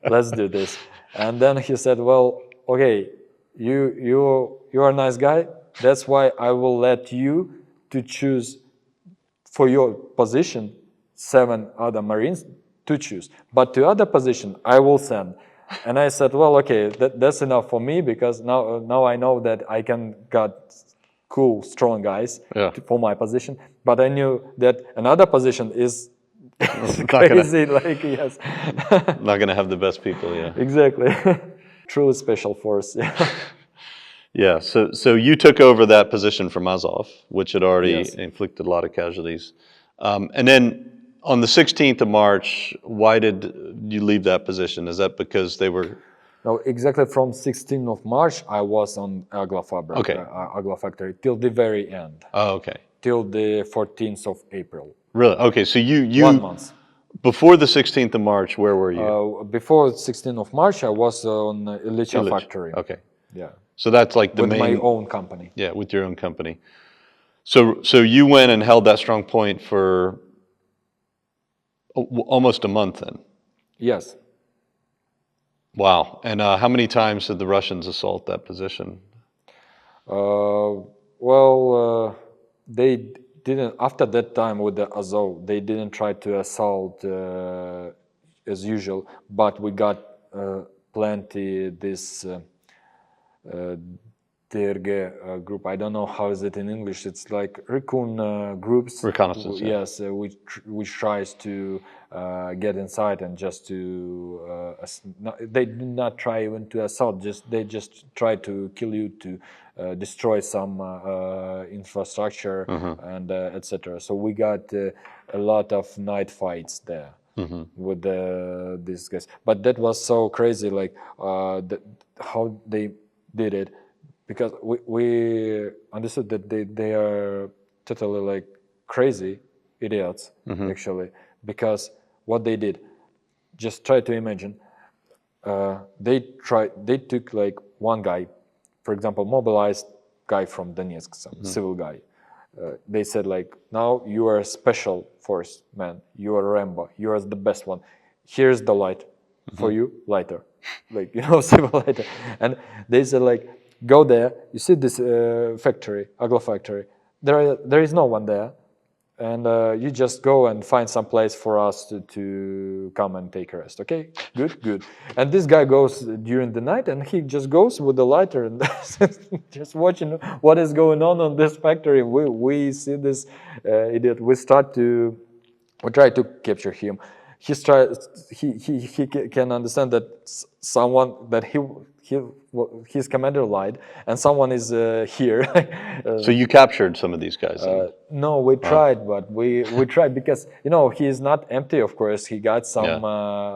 B: let's do this. And then he said, well, okay, you're a nice guy. That's why I will let you to choose for your position 7 other Marines to choose. But to other position, I will send. And I said, well, okay, that's enough for me, because now I know that I can get cool, strong guys for my position. But I knew that another position is crazy, like, yes.
C: Not going to have the best people,
B: Exactly. Truly special force,
C: So you took over that position from Azov, which had already inflicted a lot of casualties. And then on the 16th of March, why did you leave that position? Is that because they were...
B: No, exactly from 16th of March, I was on Agla factory till the very end.
C: Oh, okay.
B: Till the 14th of April.
C: Really? Okay, so you
B: 1 month.
C: Before the 16th of March, where were you?
B: Before 16th of March, I was on Illich factory.
C: Okay.
B: Yeah.
C: So that's like the main...
B: With my own company.
C: Yeah, with your own company. So you went and held that strong point for almost a month then?
B: Yes.
C: Wow. And how many times did the Russians assault that position?
B: They didn't, after that time with the Azov, they didn't try to assault as usual, but we got plenty this DRG group. I don't know how is it in English. It's like recon groups.
C: Reconnaissance.
B: Yes, which tries to get inside and just to they did not try even to assault. They just try to kill you, to destroy some infrastructure and etc. So we got a lot of night fights there with these guys. But that was so crazy, like how they did it. Because we understood that they are totally like crazy idiots, actually. Because what they did, just try to imagine, they took like one guy, for example, mobilized guy from Donetsk, some civil guy. They said like, now you are a special force man, you are Rambo, you are the best one. Here's the light for you, lighter, like, you know, civil lighter. And they said like, go there, you see this factory, Agla factory, there is no one there, and you just go and find some place for us to come and take a rest, okay? Good. And this guy goes during the night, and he just goes with the lighter and just watching what is going on this factory. We see this idiot, we try to capture him. He can understand that someone, that his commander lied, and someone is here.
C: So you captured some of these guys then?
B: No, we tried, but we tried because, you know, he is not empty, of course. He got some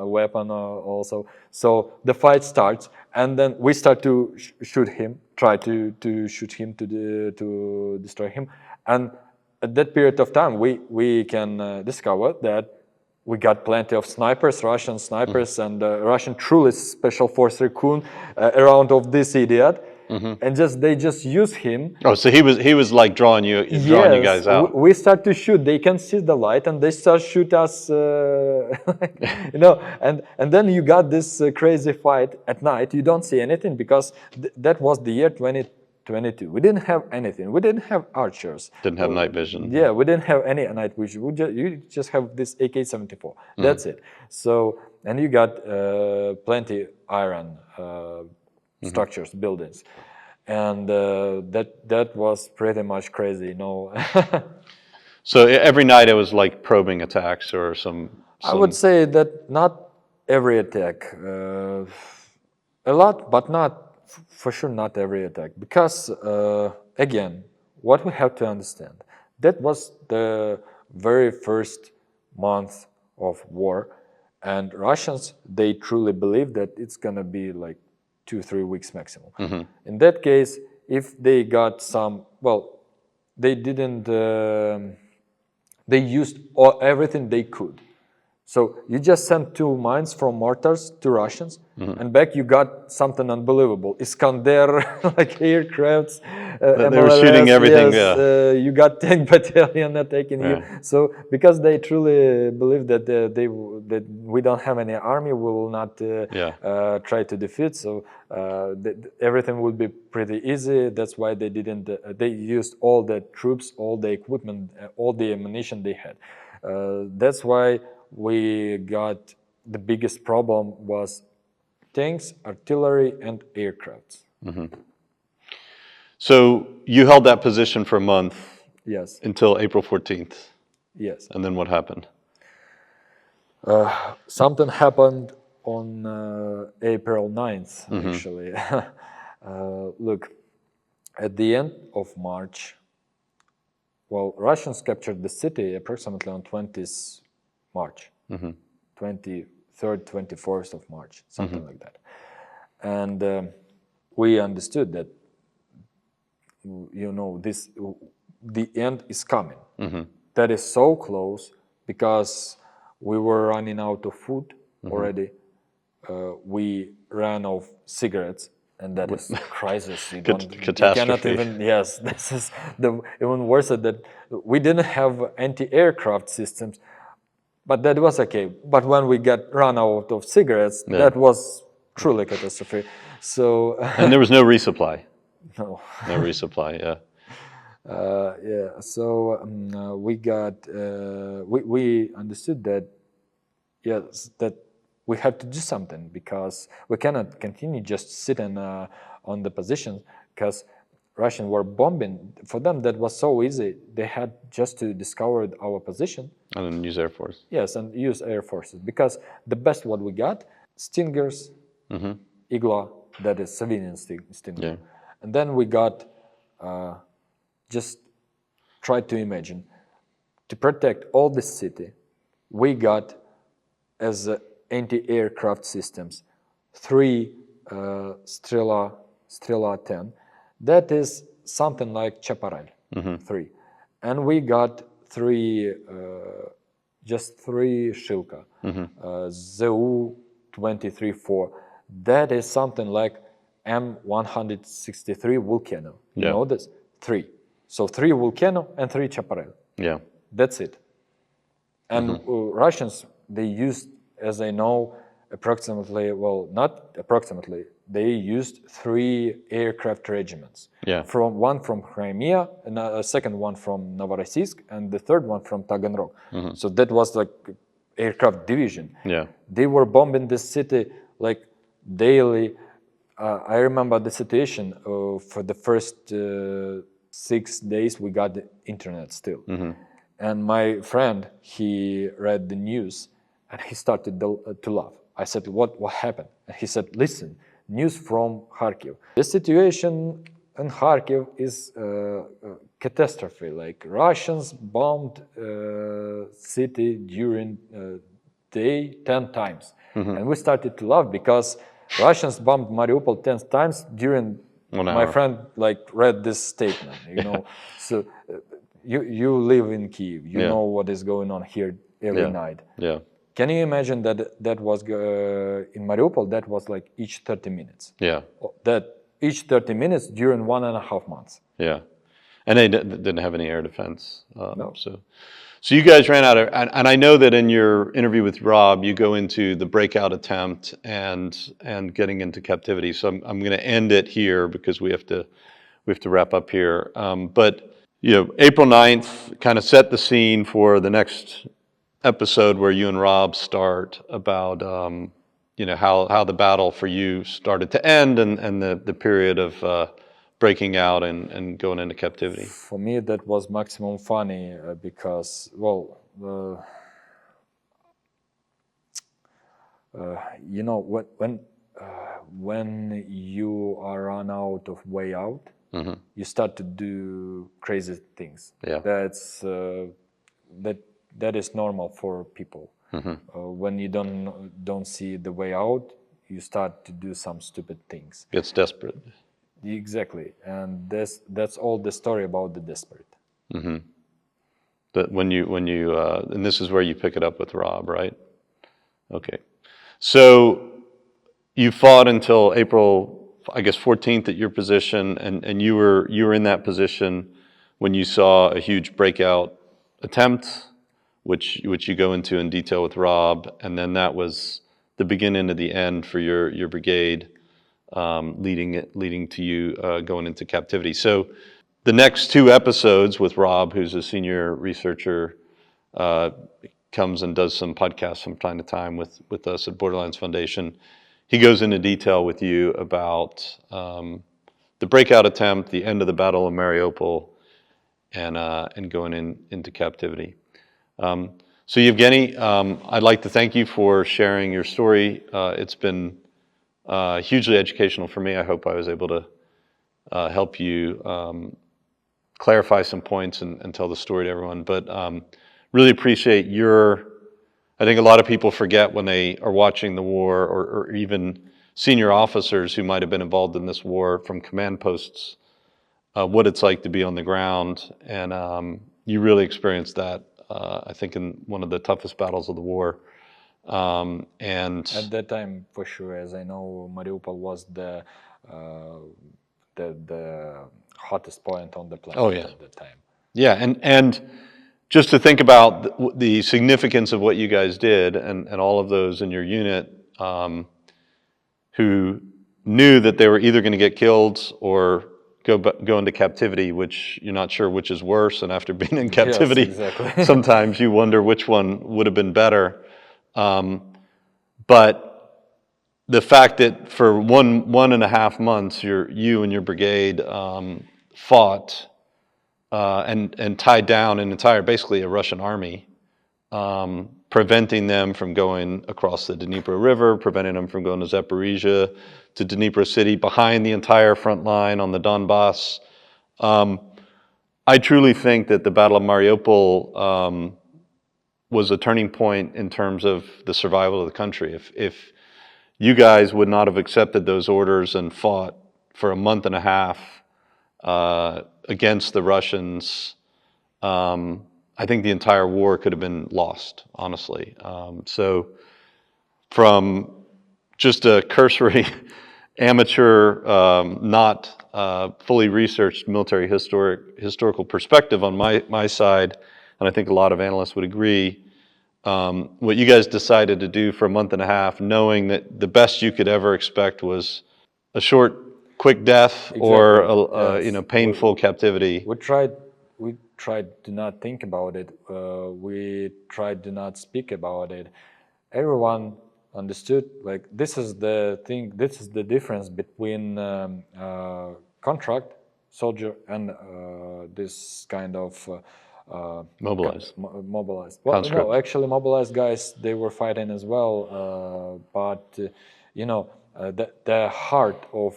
B: weapon also. So the fight starts, and then we start to shoot him, try to shoot him, to destroy him. And at that period of time, we can discover that we got plenty of snipers, Russian snipers, and Russian truly special force recon around of this idiot, and they just use him.
C: Oh, so he was like drawing you guys out.
B: We start to shoot. They can see the light, and they start shoot us. You know, and then you got this crazy fight at night. You don't see anything because that was the year 2022. We didn't have anything. We didn't have archers.
C: Didn't have night vision.
B: Yeah, we didn't have any night vision. You just have this AK-74. That's it. So, and you got plenty iron structures, buildings, and that was pretty much crazy, you know.
C: So every night it was like probing attacks or some...
B: I would say that not every attack. A lot, but not. For sure, not every attack, because again, what we have to understand, that was the very first month of war, and Russians, they truly believe that it's gonna be like 2-3 weeks maximum. In that case, if they got some, well, they didn't, they used everything they could. So you just sent 2 mines from mortars to Russians, and back you got something unbelievable. Iskander, like aircrafts.
C: They were shooting everything.
B: Yes, you got tank battalion attacking you. So because they truly believe that that we don't have any army, we will not try to defeat. So everything would be pretty easy. That's why they didn't. They used all the troops, all the equipment, all the ammunition they had. That's why we got the biggest problem was tanks, artillery, and aircrafts.
C: So you held that position for a month.
B: Yes.
C: Until April 14th.
B: Yes.
C: And then what happened?
B: Something happened on April 9th, actually. Look, at the end of March, well, Russians captured the city approximately on 20th March, 23rd, 24th of March, something like that. And we understood that, you know, the end is coming. That is so close because we were running out of food already. We ran out of cigarettes And that is crisis. You
C: Catastrophe.
B: cannot even. Yes, this is the even worse that we didn't have anti-aircraft systems, but that was okay. But when we got run out of cigarettes, that was truly catastrophe. So
C: and there was no resupply.
B: No
C: resupply. Yeah.
B: So we got we understood that that we have to do something, because we cannot continue just sitting on the position, because Russians were bombing. For them, that was so easy. They had just to discover our position
C: and then use Air Force.
B: Yes, and use Air Forces, because the best what we got, Stingers, Agla, that is civilian Stinger.
C: Yeah.
B: And then we got, just try to imagine, to protect all the city, we got as anti-aircraft systems 3 Strela 10. That is something like Chaparral, 3. And we got 3, just 3 Shilka, ZU-23-4. That is something like M163 Volcano. You know this? 3. So 3 Volcano and 3 Chaparral.
C: Yeah.
B: That's it. And Russians, they used, as I know, approximately, well, not approximately, they used 3 aircraft regiments.
C: Yeah.
B: One from Crimea, and a second one from Novorossiysk, and the third one from Taganrog. So that was like aircraft division.
C: Yeah.
B: They were bombing the city like daily. I remember the situation for the first 6 days we got the internet still. And my friend, he read the news and he started to laugh. I said, what happened? And he said, listen, news from Kharkiv. The situation in Kharkiv is a catastrophe. Like Russians bombed city during day 10 times. And we started to laugh because Russians bombed Mariupol 10 times during 1 hour. My friend like read this statement, you know. So you live in Kyiv, you know what is going on here every night.
C: Yeah.
B: Can you imagine that was in Mariupol? That was like each 30 minutes.
C: Yeah.
B: That each 30 minutes during 1.5 months.
C: Yeah, and they didn't have any air defense.
B: No.
C: So you guys ran out of, and I know that in your interview with Rob, you go into the breakout attempt and getting into captivity. So I'm going to end it here because we have to wrap up here. But April 9th kind of set the scene for the next episode where you and Rob start about how the battle for you started to end and the period of breaking out and going into captivity.
B: For me, that was maximum funny because, well, when you are run out of way out, you start to do crazy things.
C: Yeah.
B: That is normal for people. When you don't see the way out, you start to do some stupid things.
C: It's desperate.
B: Exactly, and that's all the story about the desperate.
C: But when you and this is where you pick it up with Rob, right? Okay, so you fought until April, I guess 14th at your position, and you were in that position when you saw a huge breakout attempt, which you go into in detail with Rob, and then that was the beginning of the end for your brigade. Leading to you going into captivity. So the next 2 episodes with Rob, who's a senior researcher, comes and does some podcasts from time to time with us at Borderlands Foundation. He goes into detail with you about the breakout attempt, the end of the Battle of Mariupol, and going into captivity. So Yevgeny, I'd like to thank you for sharing your story. It's been hugely educational for me. I hope I was able to help you clarify some points and tell the story to everyone. But really appreciate I think a lot of people forget when they are watching the war, or even senior officers who might have been involved in this war from command posts, what it's like to be on the ground. And you really experienced that, I think, in one of the toughest battles of the war. And
B: at that time, for sure, as I know, Mariupol was the the hottest point on the planet at the time.
C: Yeah, and just to think about the significance of what you guys did, and all of those in your unit who knew that they were either going to get killed or go into captivity, which you're not sure which is worse, and after being in captivity,
B: yes, exactly.
C: sometimes you wonder which one would have been better. But the fact that for 1.5 months you and your brigade fought and tied down basically a Russian army, preventing them from going across the Dnieper River, preventing them from going to Zaporizhia, to Dnipro City, behind the entire front line on the Donbas. I truly think that the Battle of Mariupol was a turning point in terms of the survival of the country. If you guys would not have accepted those orders and fought for 1.5 months against the Russians, I think the entire war could have been lost, honestly. So from just a cursory amateur, not fully researched military historical perspective on my side, and I think a lot of analysts would agree, what you guys decided to do for 1.5 months, knowing that the best you could ever expect was a short, quick death, or a painful captivity.
B: We tried to not think about it. We tried to not speak about it. Everyone understood, like, this is the thing. This is the difference between contract soldier and this kind of
C: mobilized.
B: Well, no, actually, mobilized guys, they were fighting as well. But the heart of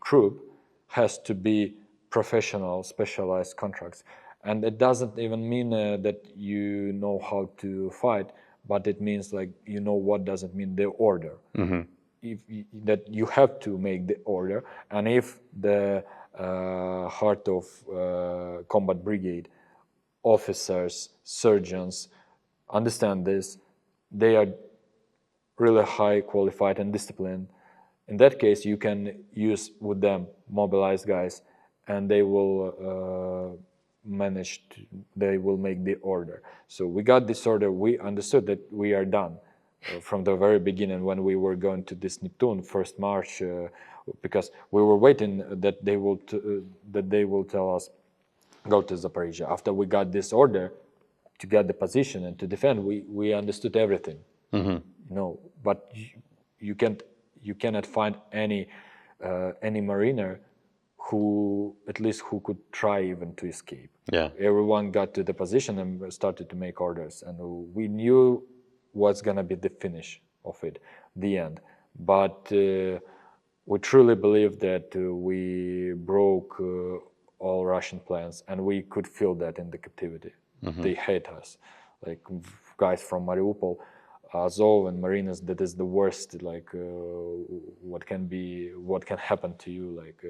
B: troop has to be professional, specialized contracts, and it doesn't even mean that you know how to fight, but it means like you know what doesn't mean the order.
C: Mm-hmm.
B: That you have to make the order, and if the heart of combat brigade officers, surgeons understand this, they are really high qualified and disciplined. In that case, you can use with them mobilized guys, and they will they will make the order. So we got this order. We understood that we are done from the very beginning when we were going to this Neptune first march, because we were waiting that they will tell us go to Zaporizhia. After we got this order to get the position and to defend, we understood everything.
C: Mm-hmm.
B: But you cannot find any mariner who could try even to escape.
C: Yeah.
B: Everyone got to the position and started to make orders, and we knew what's gonna be the finish of it, the end. But we truly believe that we broke all Russian plans, and we could feel that in the captivity. Mm-hmm. They hate us, like guys from Mariupol, Azov and Marinas. That is the worst. Like what can happen to you. Like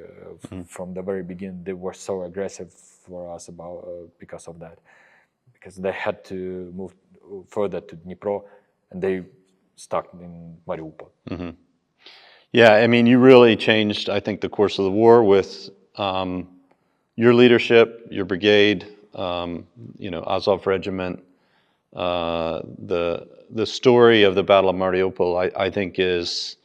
B: from the very beginning, they were so aggressive for us because of that, because they had to move further to Dnipro, and they stuck in Mariupol.
C: Mm-hmm. Yeah, I mean, you really changed, I think, the course of the war with your leadership, your brigade, Azov Regiment. The story of the Battle of Mariupol, I think, is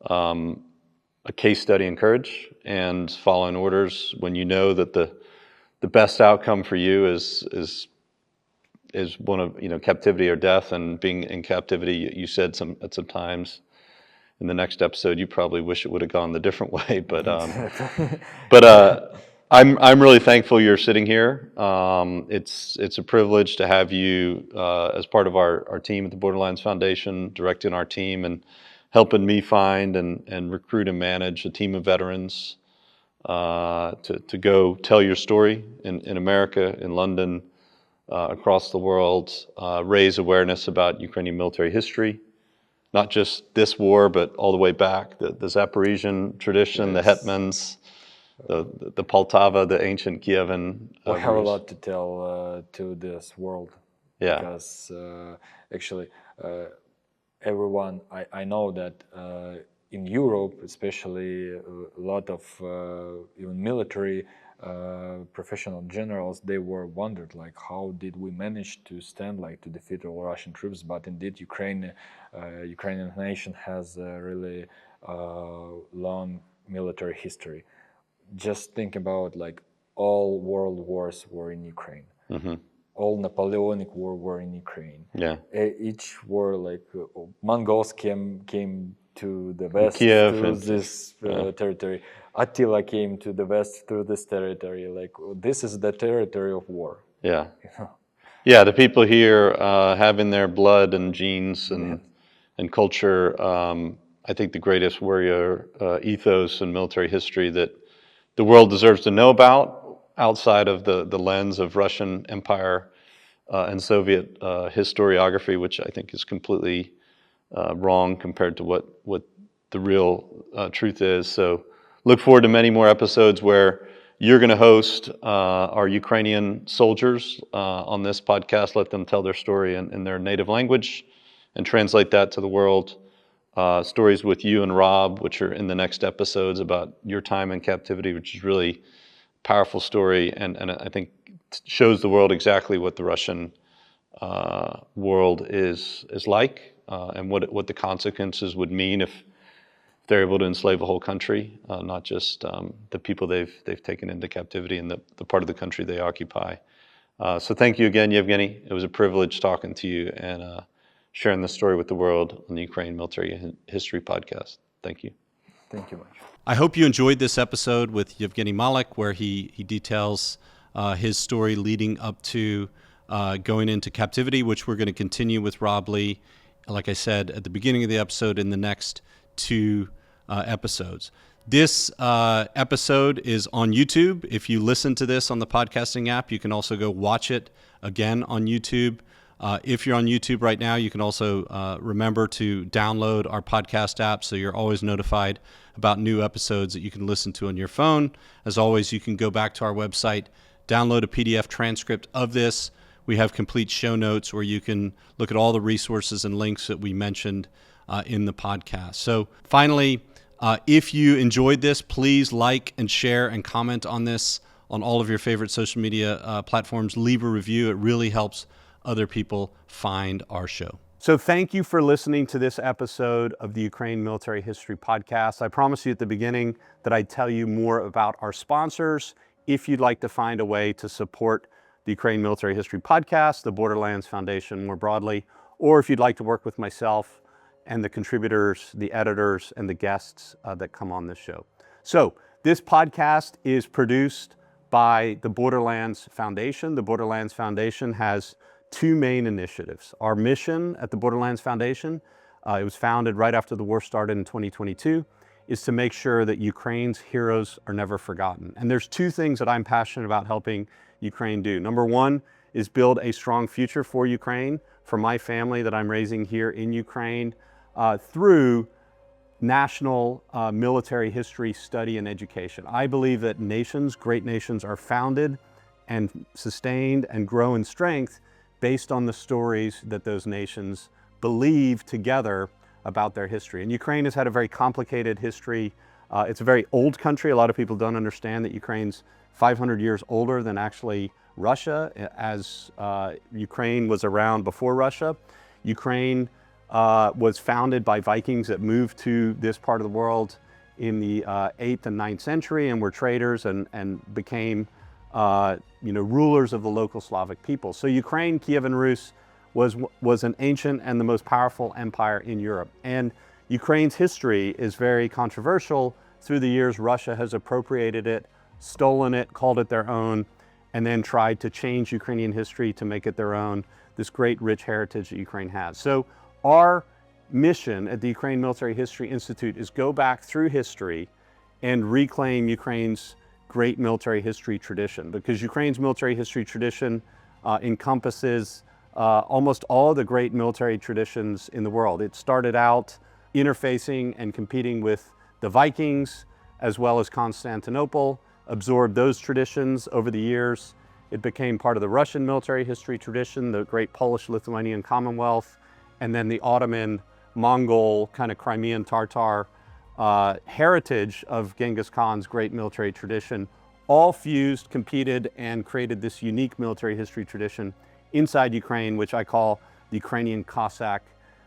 C: a case study in courage and following orders when you know that the best outcome for you is one of captivity or death. And being in captivity, you said at some times in the next episode, you probably wish it would have gone the different way, but I'm really thankful you're sitting here. It's a privilege to have you as part of our team at the Borderlands Foundation, directing our team and helping me find and recruit and manage a team of veterans to go tell your story in America, in London, across the world, raise awareness about Ukrainian military history. Not just this war, but all the way back, the Zaporizhian tradition, yes. The hetmans, the Poltava, the ancient Kievan.
B: We have a lot to tell to this world.
C: Yeah.
B: Because actually, everyone, I know that in Europe, especially a lot of even military professional generals, they were wondered like how did we manage to stand like to defeat all Russian troops. But indeed, Ukrainian nation has a really long military history. Just think about like all world wars were in Ukraine. Mm-hmm. All Napoleonic war were in Ukraine.
C: Yeah.
B: Each war, like Mongols came to the west
C: Kiev
B: through this territory. Attila came to the west through this territory. Like this is the territory of war.
C: Yeah. You know? Yeah, the people here have in their blood and genes and culture, I think the greatest warrior ethos and military history that the world deserves to know about outside of the lens of Russian Empire and Soviet historiography, which I think is completely wrong compared to what the real truth is. So look forward to many more episodes where you're going to host our Ukrainian soldiers on this podcast, let them tell their story in their native language and translate that to the world. Stories with you and Rob, which are in the next episodes about your time in captivity, which is really a powerful story and I think shows the world exactly what the Russian world is like and what the consequences would mean if they're able to enslave a whole country, not just the people they've taken into captivity and the part of the country they occupy. So thank you again, Yevgeny. It was a privilege talking to you and sharing this story with the world on the Ukraine Military History Podcast. Thank you.
B: Thank you much.
A: I hope you enjoyed this episode with Ievgen Malik, where he details his story leading up to going into captivity, which we're going to continue with Rob Lee, like I said at the beginning of the episode, in the next 2 episodes. This episode is on YouTube. If you listen to this on the podcasting app, you can also go watch it again on YouTube. If you're on YouTube right now, you can also remember to download our podcast app so you're always notified about new episodes that you can listen to on your phone. As always, you can go back to our website, download a PDF transcript of this. We have complete show notes where you can look at all the resources and links that we mentioned in the podcast. So finally, if you enjoyed this, please like and share and comment on this on all of your favorite social media platforms. Leave a review. It really helps other people find our show. So thank you for listening to this episode of the Ukraine Military History Podcast. I promised you at the beginning that I'd tell you more about our sponsors. If you'd like to find a way to support the Ukraine Military History Podcast, the Borderlands Foundation more broadly, or if you'd like to work with myself and the contributors, the editors, and the guests that come on this show. So this podcast is produced by the Borderlands Foundation. The Borderlands Foundation has 2 main initiatives. Our mission at the Borderlands Foundation, it was founded right after the war started in 2022, is to make sure that Ukraine's heroes are never forgotten. And there's 2 things that I'm passionate about helping Ukraine do. Number 1 is build a strong future for Ukraine, for my family that I'm raising here in Ukraine, through national military history study and education. I believe that nations, great nations, are founded and sustained and grow in strength based on the stories that those nations believe together about their history. And Ukraine has had a very complicated history. It's a very old country. A lot of people don't understand that Ukraine's 500 years older than actually Russia, as Ukraine was around before Russia. Ukraine was founded by Vikings that moved to this part of the world in the 8th and 9th century and were traders and became rulers of the local Slavic people. So Ukraine, Kievan Rus, was an ancient and the most powerful empire in Europe. And Ukraine's history is very controversial. Through the years, Russia has appropriated it, stolen it, called it their own, and then tried to change Ukrainian history to make it their own, this great rich heritage that Ukraine has. So our mission at the Ukraine Military History Institute is go back through history and reclaim Ukraine's great military history tradition, because Ukraine's military history tradition encompasses almost all the great military traditions in the world. It started out interfacing and competing with the Vikings as well as Constantinople, absorbed those traditions over the years. It became part of the Russian military history tradition, the great Polish-Lithuanian Commonwealth, and then the Ottoman, Mongol, kind of Crimean Tatar heritage of Genghis Khan's great military tradition, all fused, competed, and created this unique military history tradition inside Ukraine, which I call the Ukrainian Cossack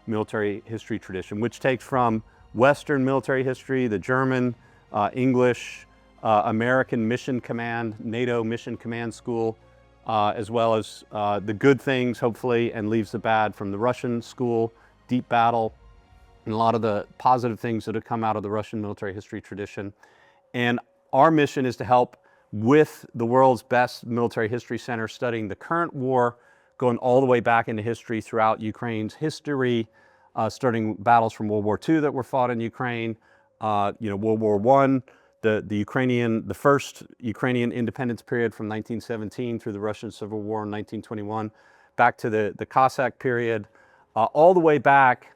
A: military history tradition, which takes from Western military history, the German, English, American Mission Command, NATO Mission Command School, as well as the good things, hopefully, and leaves the bad from the Russian school, deep battle, and a lot of the positive things that have come out of the Russian military history tradition. And our mission is to help with the world's best military history center studying the current war, going all the way back into history throughout Ukraine's history, starting battles from World War II that were fought in Ukraine, World War I, the first Ukrainian independence period from 1917 through the Russian Civil War in 1921, back to the Cossack period, all the way back.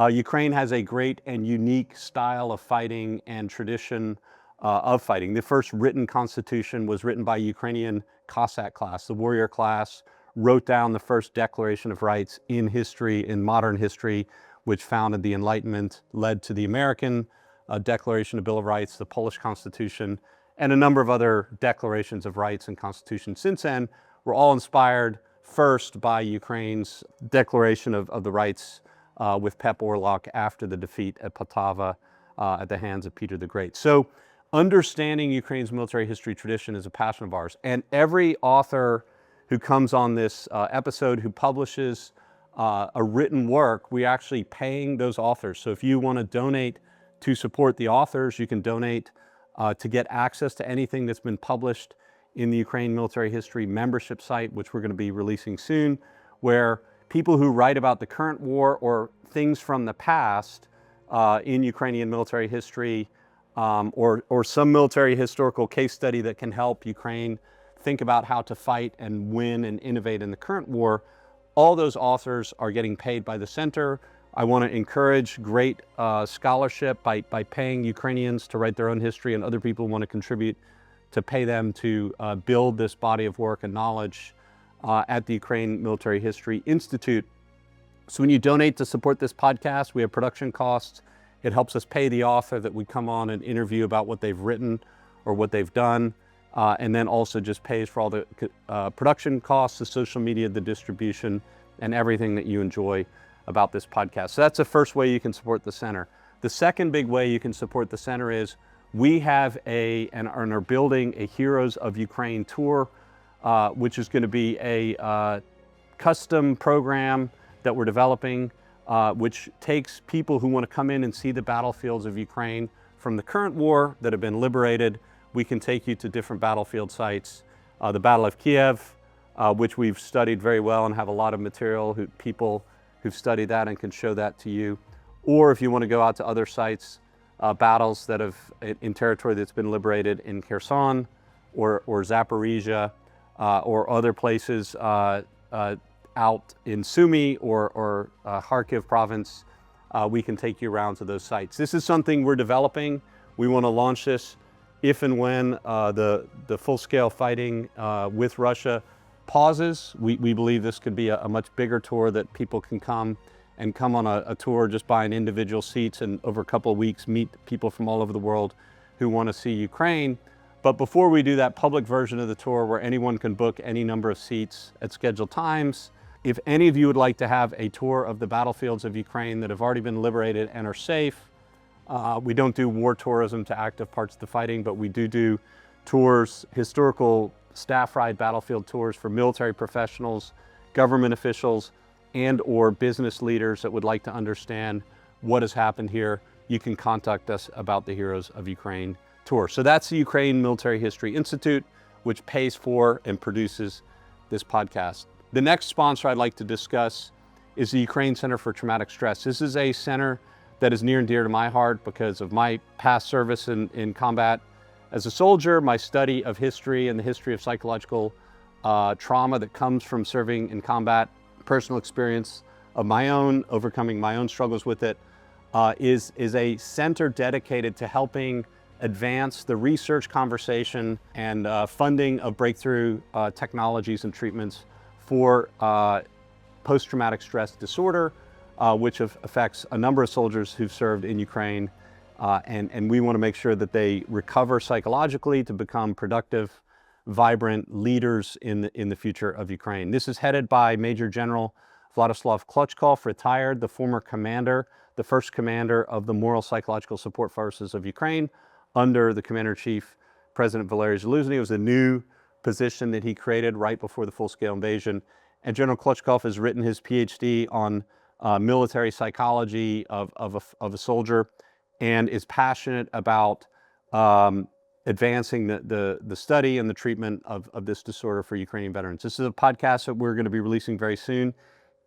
A: Ukraine has a great and unique style of fighting and tradition of fighting. The first written constitution was written by Ukrainian Cossack class. The warrior class wrote down the first Declaration of Rights in history, in modern history, which founded the Enlightenment, led to the American Declaration of Bill of Rights, the Polish Constitution, and a number of other declarations of rights and constitutions since then were all inspired first by Ukraine's Declaration of the Rights with Pep Orlok after the defeat at Poltava at the hands of Peter the Great. So understanding Ukraine's military history tradition is a passion of ours. And every author who comes on this episode who publishes a written work, we're actually paying those authors. So if you want to donate to support the authors, you can donate to get access to anything that's been published in the Ukraine Military History membership site, which we're going to be releasing soon, where people who write about the current war or things from the past in Ukrainian military history, or some military historical case study that can help Ukraine think about how to fight and win and innovate in the current war, all those authors are getting paid by the center. I want to encourage great scholarship by paying Ukrainians to write their own history, and other people want to contribute to pay them to build this body of work and knowledge at the Ukraine Military History Institute. So when you donate to support this podcast, we have production costs. It helps us pay the author that we come on and interview about what they've written or what they've done, and then also just pays for all the production costs, the social media, the distribution, and everything that you enjoy about this podcast. So that's the first way you can support the center. The second big way you can support the center is we have and are building a Heroes of Ukraine tour, which is going to be a custom program that we're developing, which takes people who want to come in and see the battlefields of Ukraine from the current war that have been liberated. We can take you to different battlefield sites. The Battle of Kiev, which we've studied very well and have a lot of material, people who've studied that and can show that to you. Or if you want to go out to other sites, battles that have in territory that's been liberated in Kherson or Zaporizhia or other places out in Sumy or Kharkiv province, we can take you around to those sites. This is something we're developing. We want to launch this if and when the full-scale fighting with Russia pauses. We believe this could be a much bigger tour that people can come on a tour just buying individual seats, and over a couple of weeks meet people from all over the world who want to see Ukraine. But before we do that public version of the tour where anyone can book any number of seats at scheduled times, if any of you would like to have a tour of the battlefields of Ukraine that have already been liberated and are safe, we don't do war tourism to active parts of the fighting, but we do tours, historical staff ride battlefield tours for military professionals, government officials, and or business leaders that would like to understand what has happened here. You can contact us about the Heroes of Ukraine tour. So that's the Ukraine Military History Institute, which pays for and produces this podcast. The next sponsor I'd like to discuss is the Ukraine Center for Traumatic Stress. This is a center that is near and dear to my heart because of my past service in combat as a soldier, my study of history and the history of psychological trauma that comes from serving in combat, personal experience of my own, overcoming my own struggles with it, is a center dedicated to helping advance the research conversation and funding of breakthrough technologies and treatments for post-traumatic stress disorder, which affects a number of soldiers who've served in Ukraine And we want to make sure that they recover psychologically to become productive, vibrant leaders in the future of Ukraine. This is headed by Major General Vladislav Klitschko, retired, the former commander, the first commander of the Moral Psychological Support Forces of Ukraine under the Commander-in-Chief, President Valery Zaluzhny. It was a new position that he created right before the full-scale invasion. And General Klitschko has written his PhD on military psychology of a soldier and is passionate about advancing the study and the treatment of this disorder for Ukrainian veterans. This is a podcast that we're going to be releasing very soon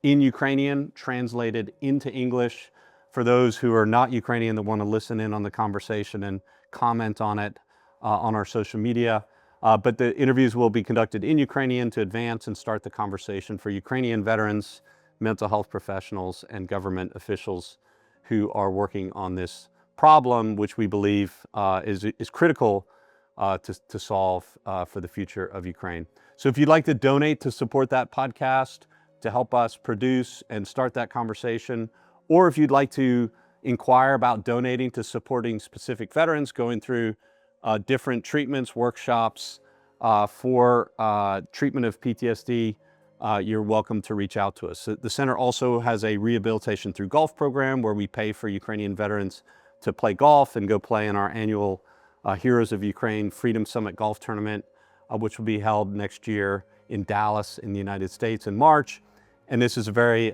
A: in Ukrainian, translated into English for those who are not Ukrainian that want to listen in on the conversation and comment on it on our social media. But the interviews will be conducted in Ukrainian to advance and start the conversation for Ukrainian veterans, mental health professionals, and government officials who are working on this problem, which we believe is critical to solve for the future of Ukraine. So if you'd like to donate to support that podcast, to help us produce and start that conversation, or if you'd like to inquire about donating to supporting specific veterans going through different treatments, workshops for treatment of PTSD, you're welcome to reach out to us. The center also has a rehabilitation through golf program where we pay for Ukrainian veterans to play golf and go play in our annual Heroes of Ukraine Freedom Summit Golf Tournament, which will be held next year in Dallas in the United States in March. And this is a very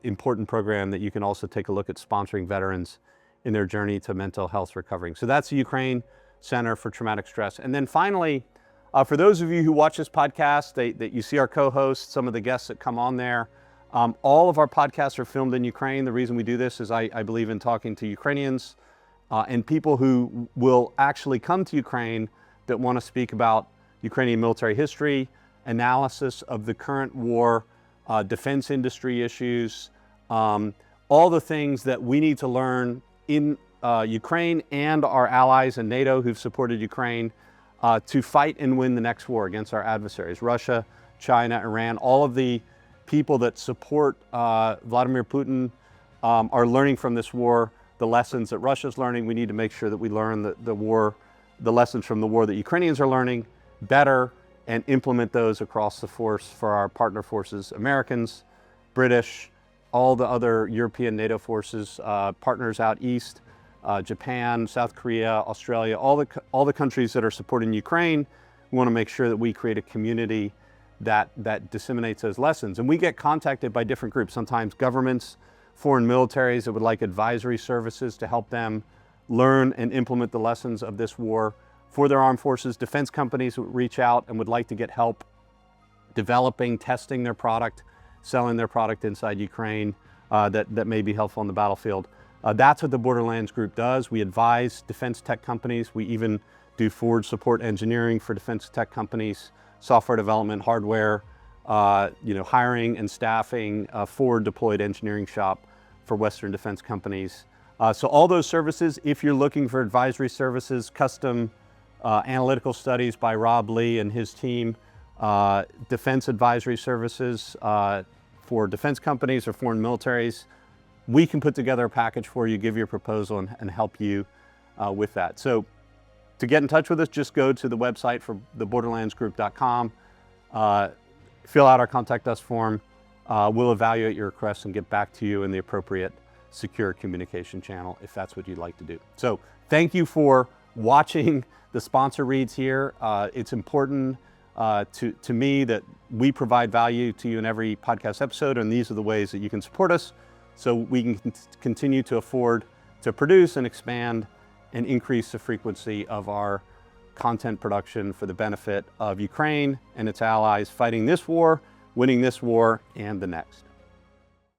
A: important program that you can also take a look at sponsoring veterans in their journey to mental health recovery. So that's the Ukraine Center for Traumatic Stress. And then finally, for those of you who watch this podcast, that you see our co-hosts, some of the guests that come on there, all of our podcasts are filmed in Ukraine. The reason we do this is I believe in talking to Ukrainians and people who will actually come to Ukraine that want to speak about Ukrainian military history, analysis of the current war, defense industry issues, all the things that we need to learn in Ukraine and our allies in NATO who've supported Ukraine to fight and win the next war against our adversaries, Russia, China, Iran. All of the people that support Vladimir Putin are learning from this war the lessons that Russia's learning. We need to make sure that we learn the lessons from the war that Ukrainians are learning better and implement those across the force for our partner forces, Americans, British, all the other European NATO forces, partners out east, Japan, South Korea, Australia, all the countries that are supporting Ukraine. We want to make sure that we create a community that disseminates those lessons. And we get contacted by different groups, sometimes governments, foreign militaries that would like advisory services to help them learn and implement the lessons of this war for their armed forces. Defense companies who reach out and would like to get help developing, testing their product, selling their product inside Ukraine that may be helpful on the battlefield. That's what the Borderlands Group does. We advise defense tech companies. We even do forward support engineering for defense tech companies, software development, hardware, hiring and staffing, forward deployed engineering shop for Western defense companies. So all those services, if you're looking for advisory services, custom analytical studies by Rob Lee and his team, defense advisory services for defense companies or foreign militaries, we can put together a package for you, give you a proposal, and help you with that. So to get in touch with us, just go to the website for theborderlandsgroup.com, fill out our contact us form. We'll evaluate your request and get back to you in the appropriate secure communication channel if that's what you'd like to do. So thank you for watching the sponsor reads here. It's important to me that we provide value to you in every podcast episode, and these are the ways that you can support us so we can continue to afford to produce and expand and increase the frequency of our content production for the benefit of Ukraine and its allies fighting this war, winning this war, and the next.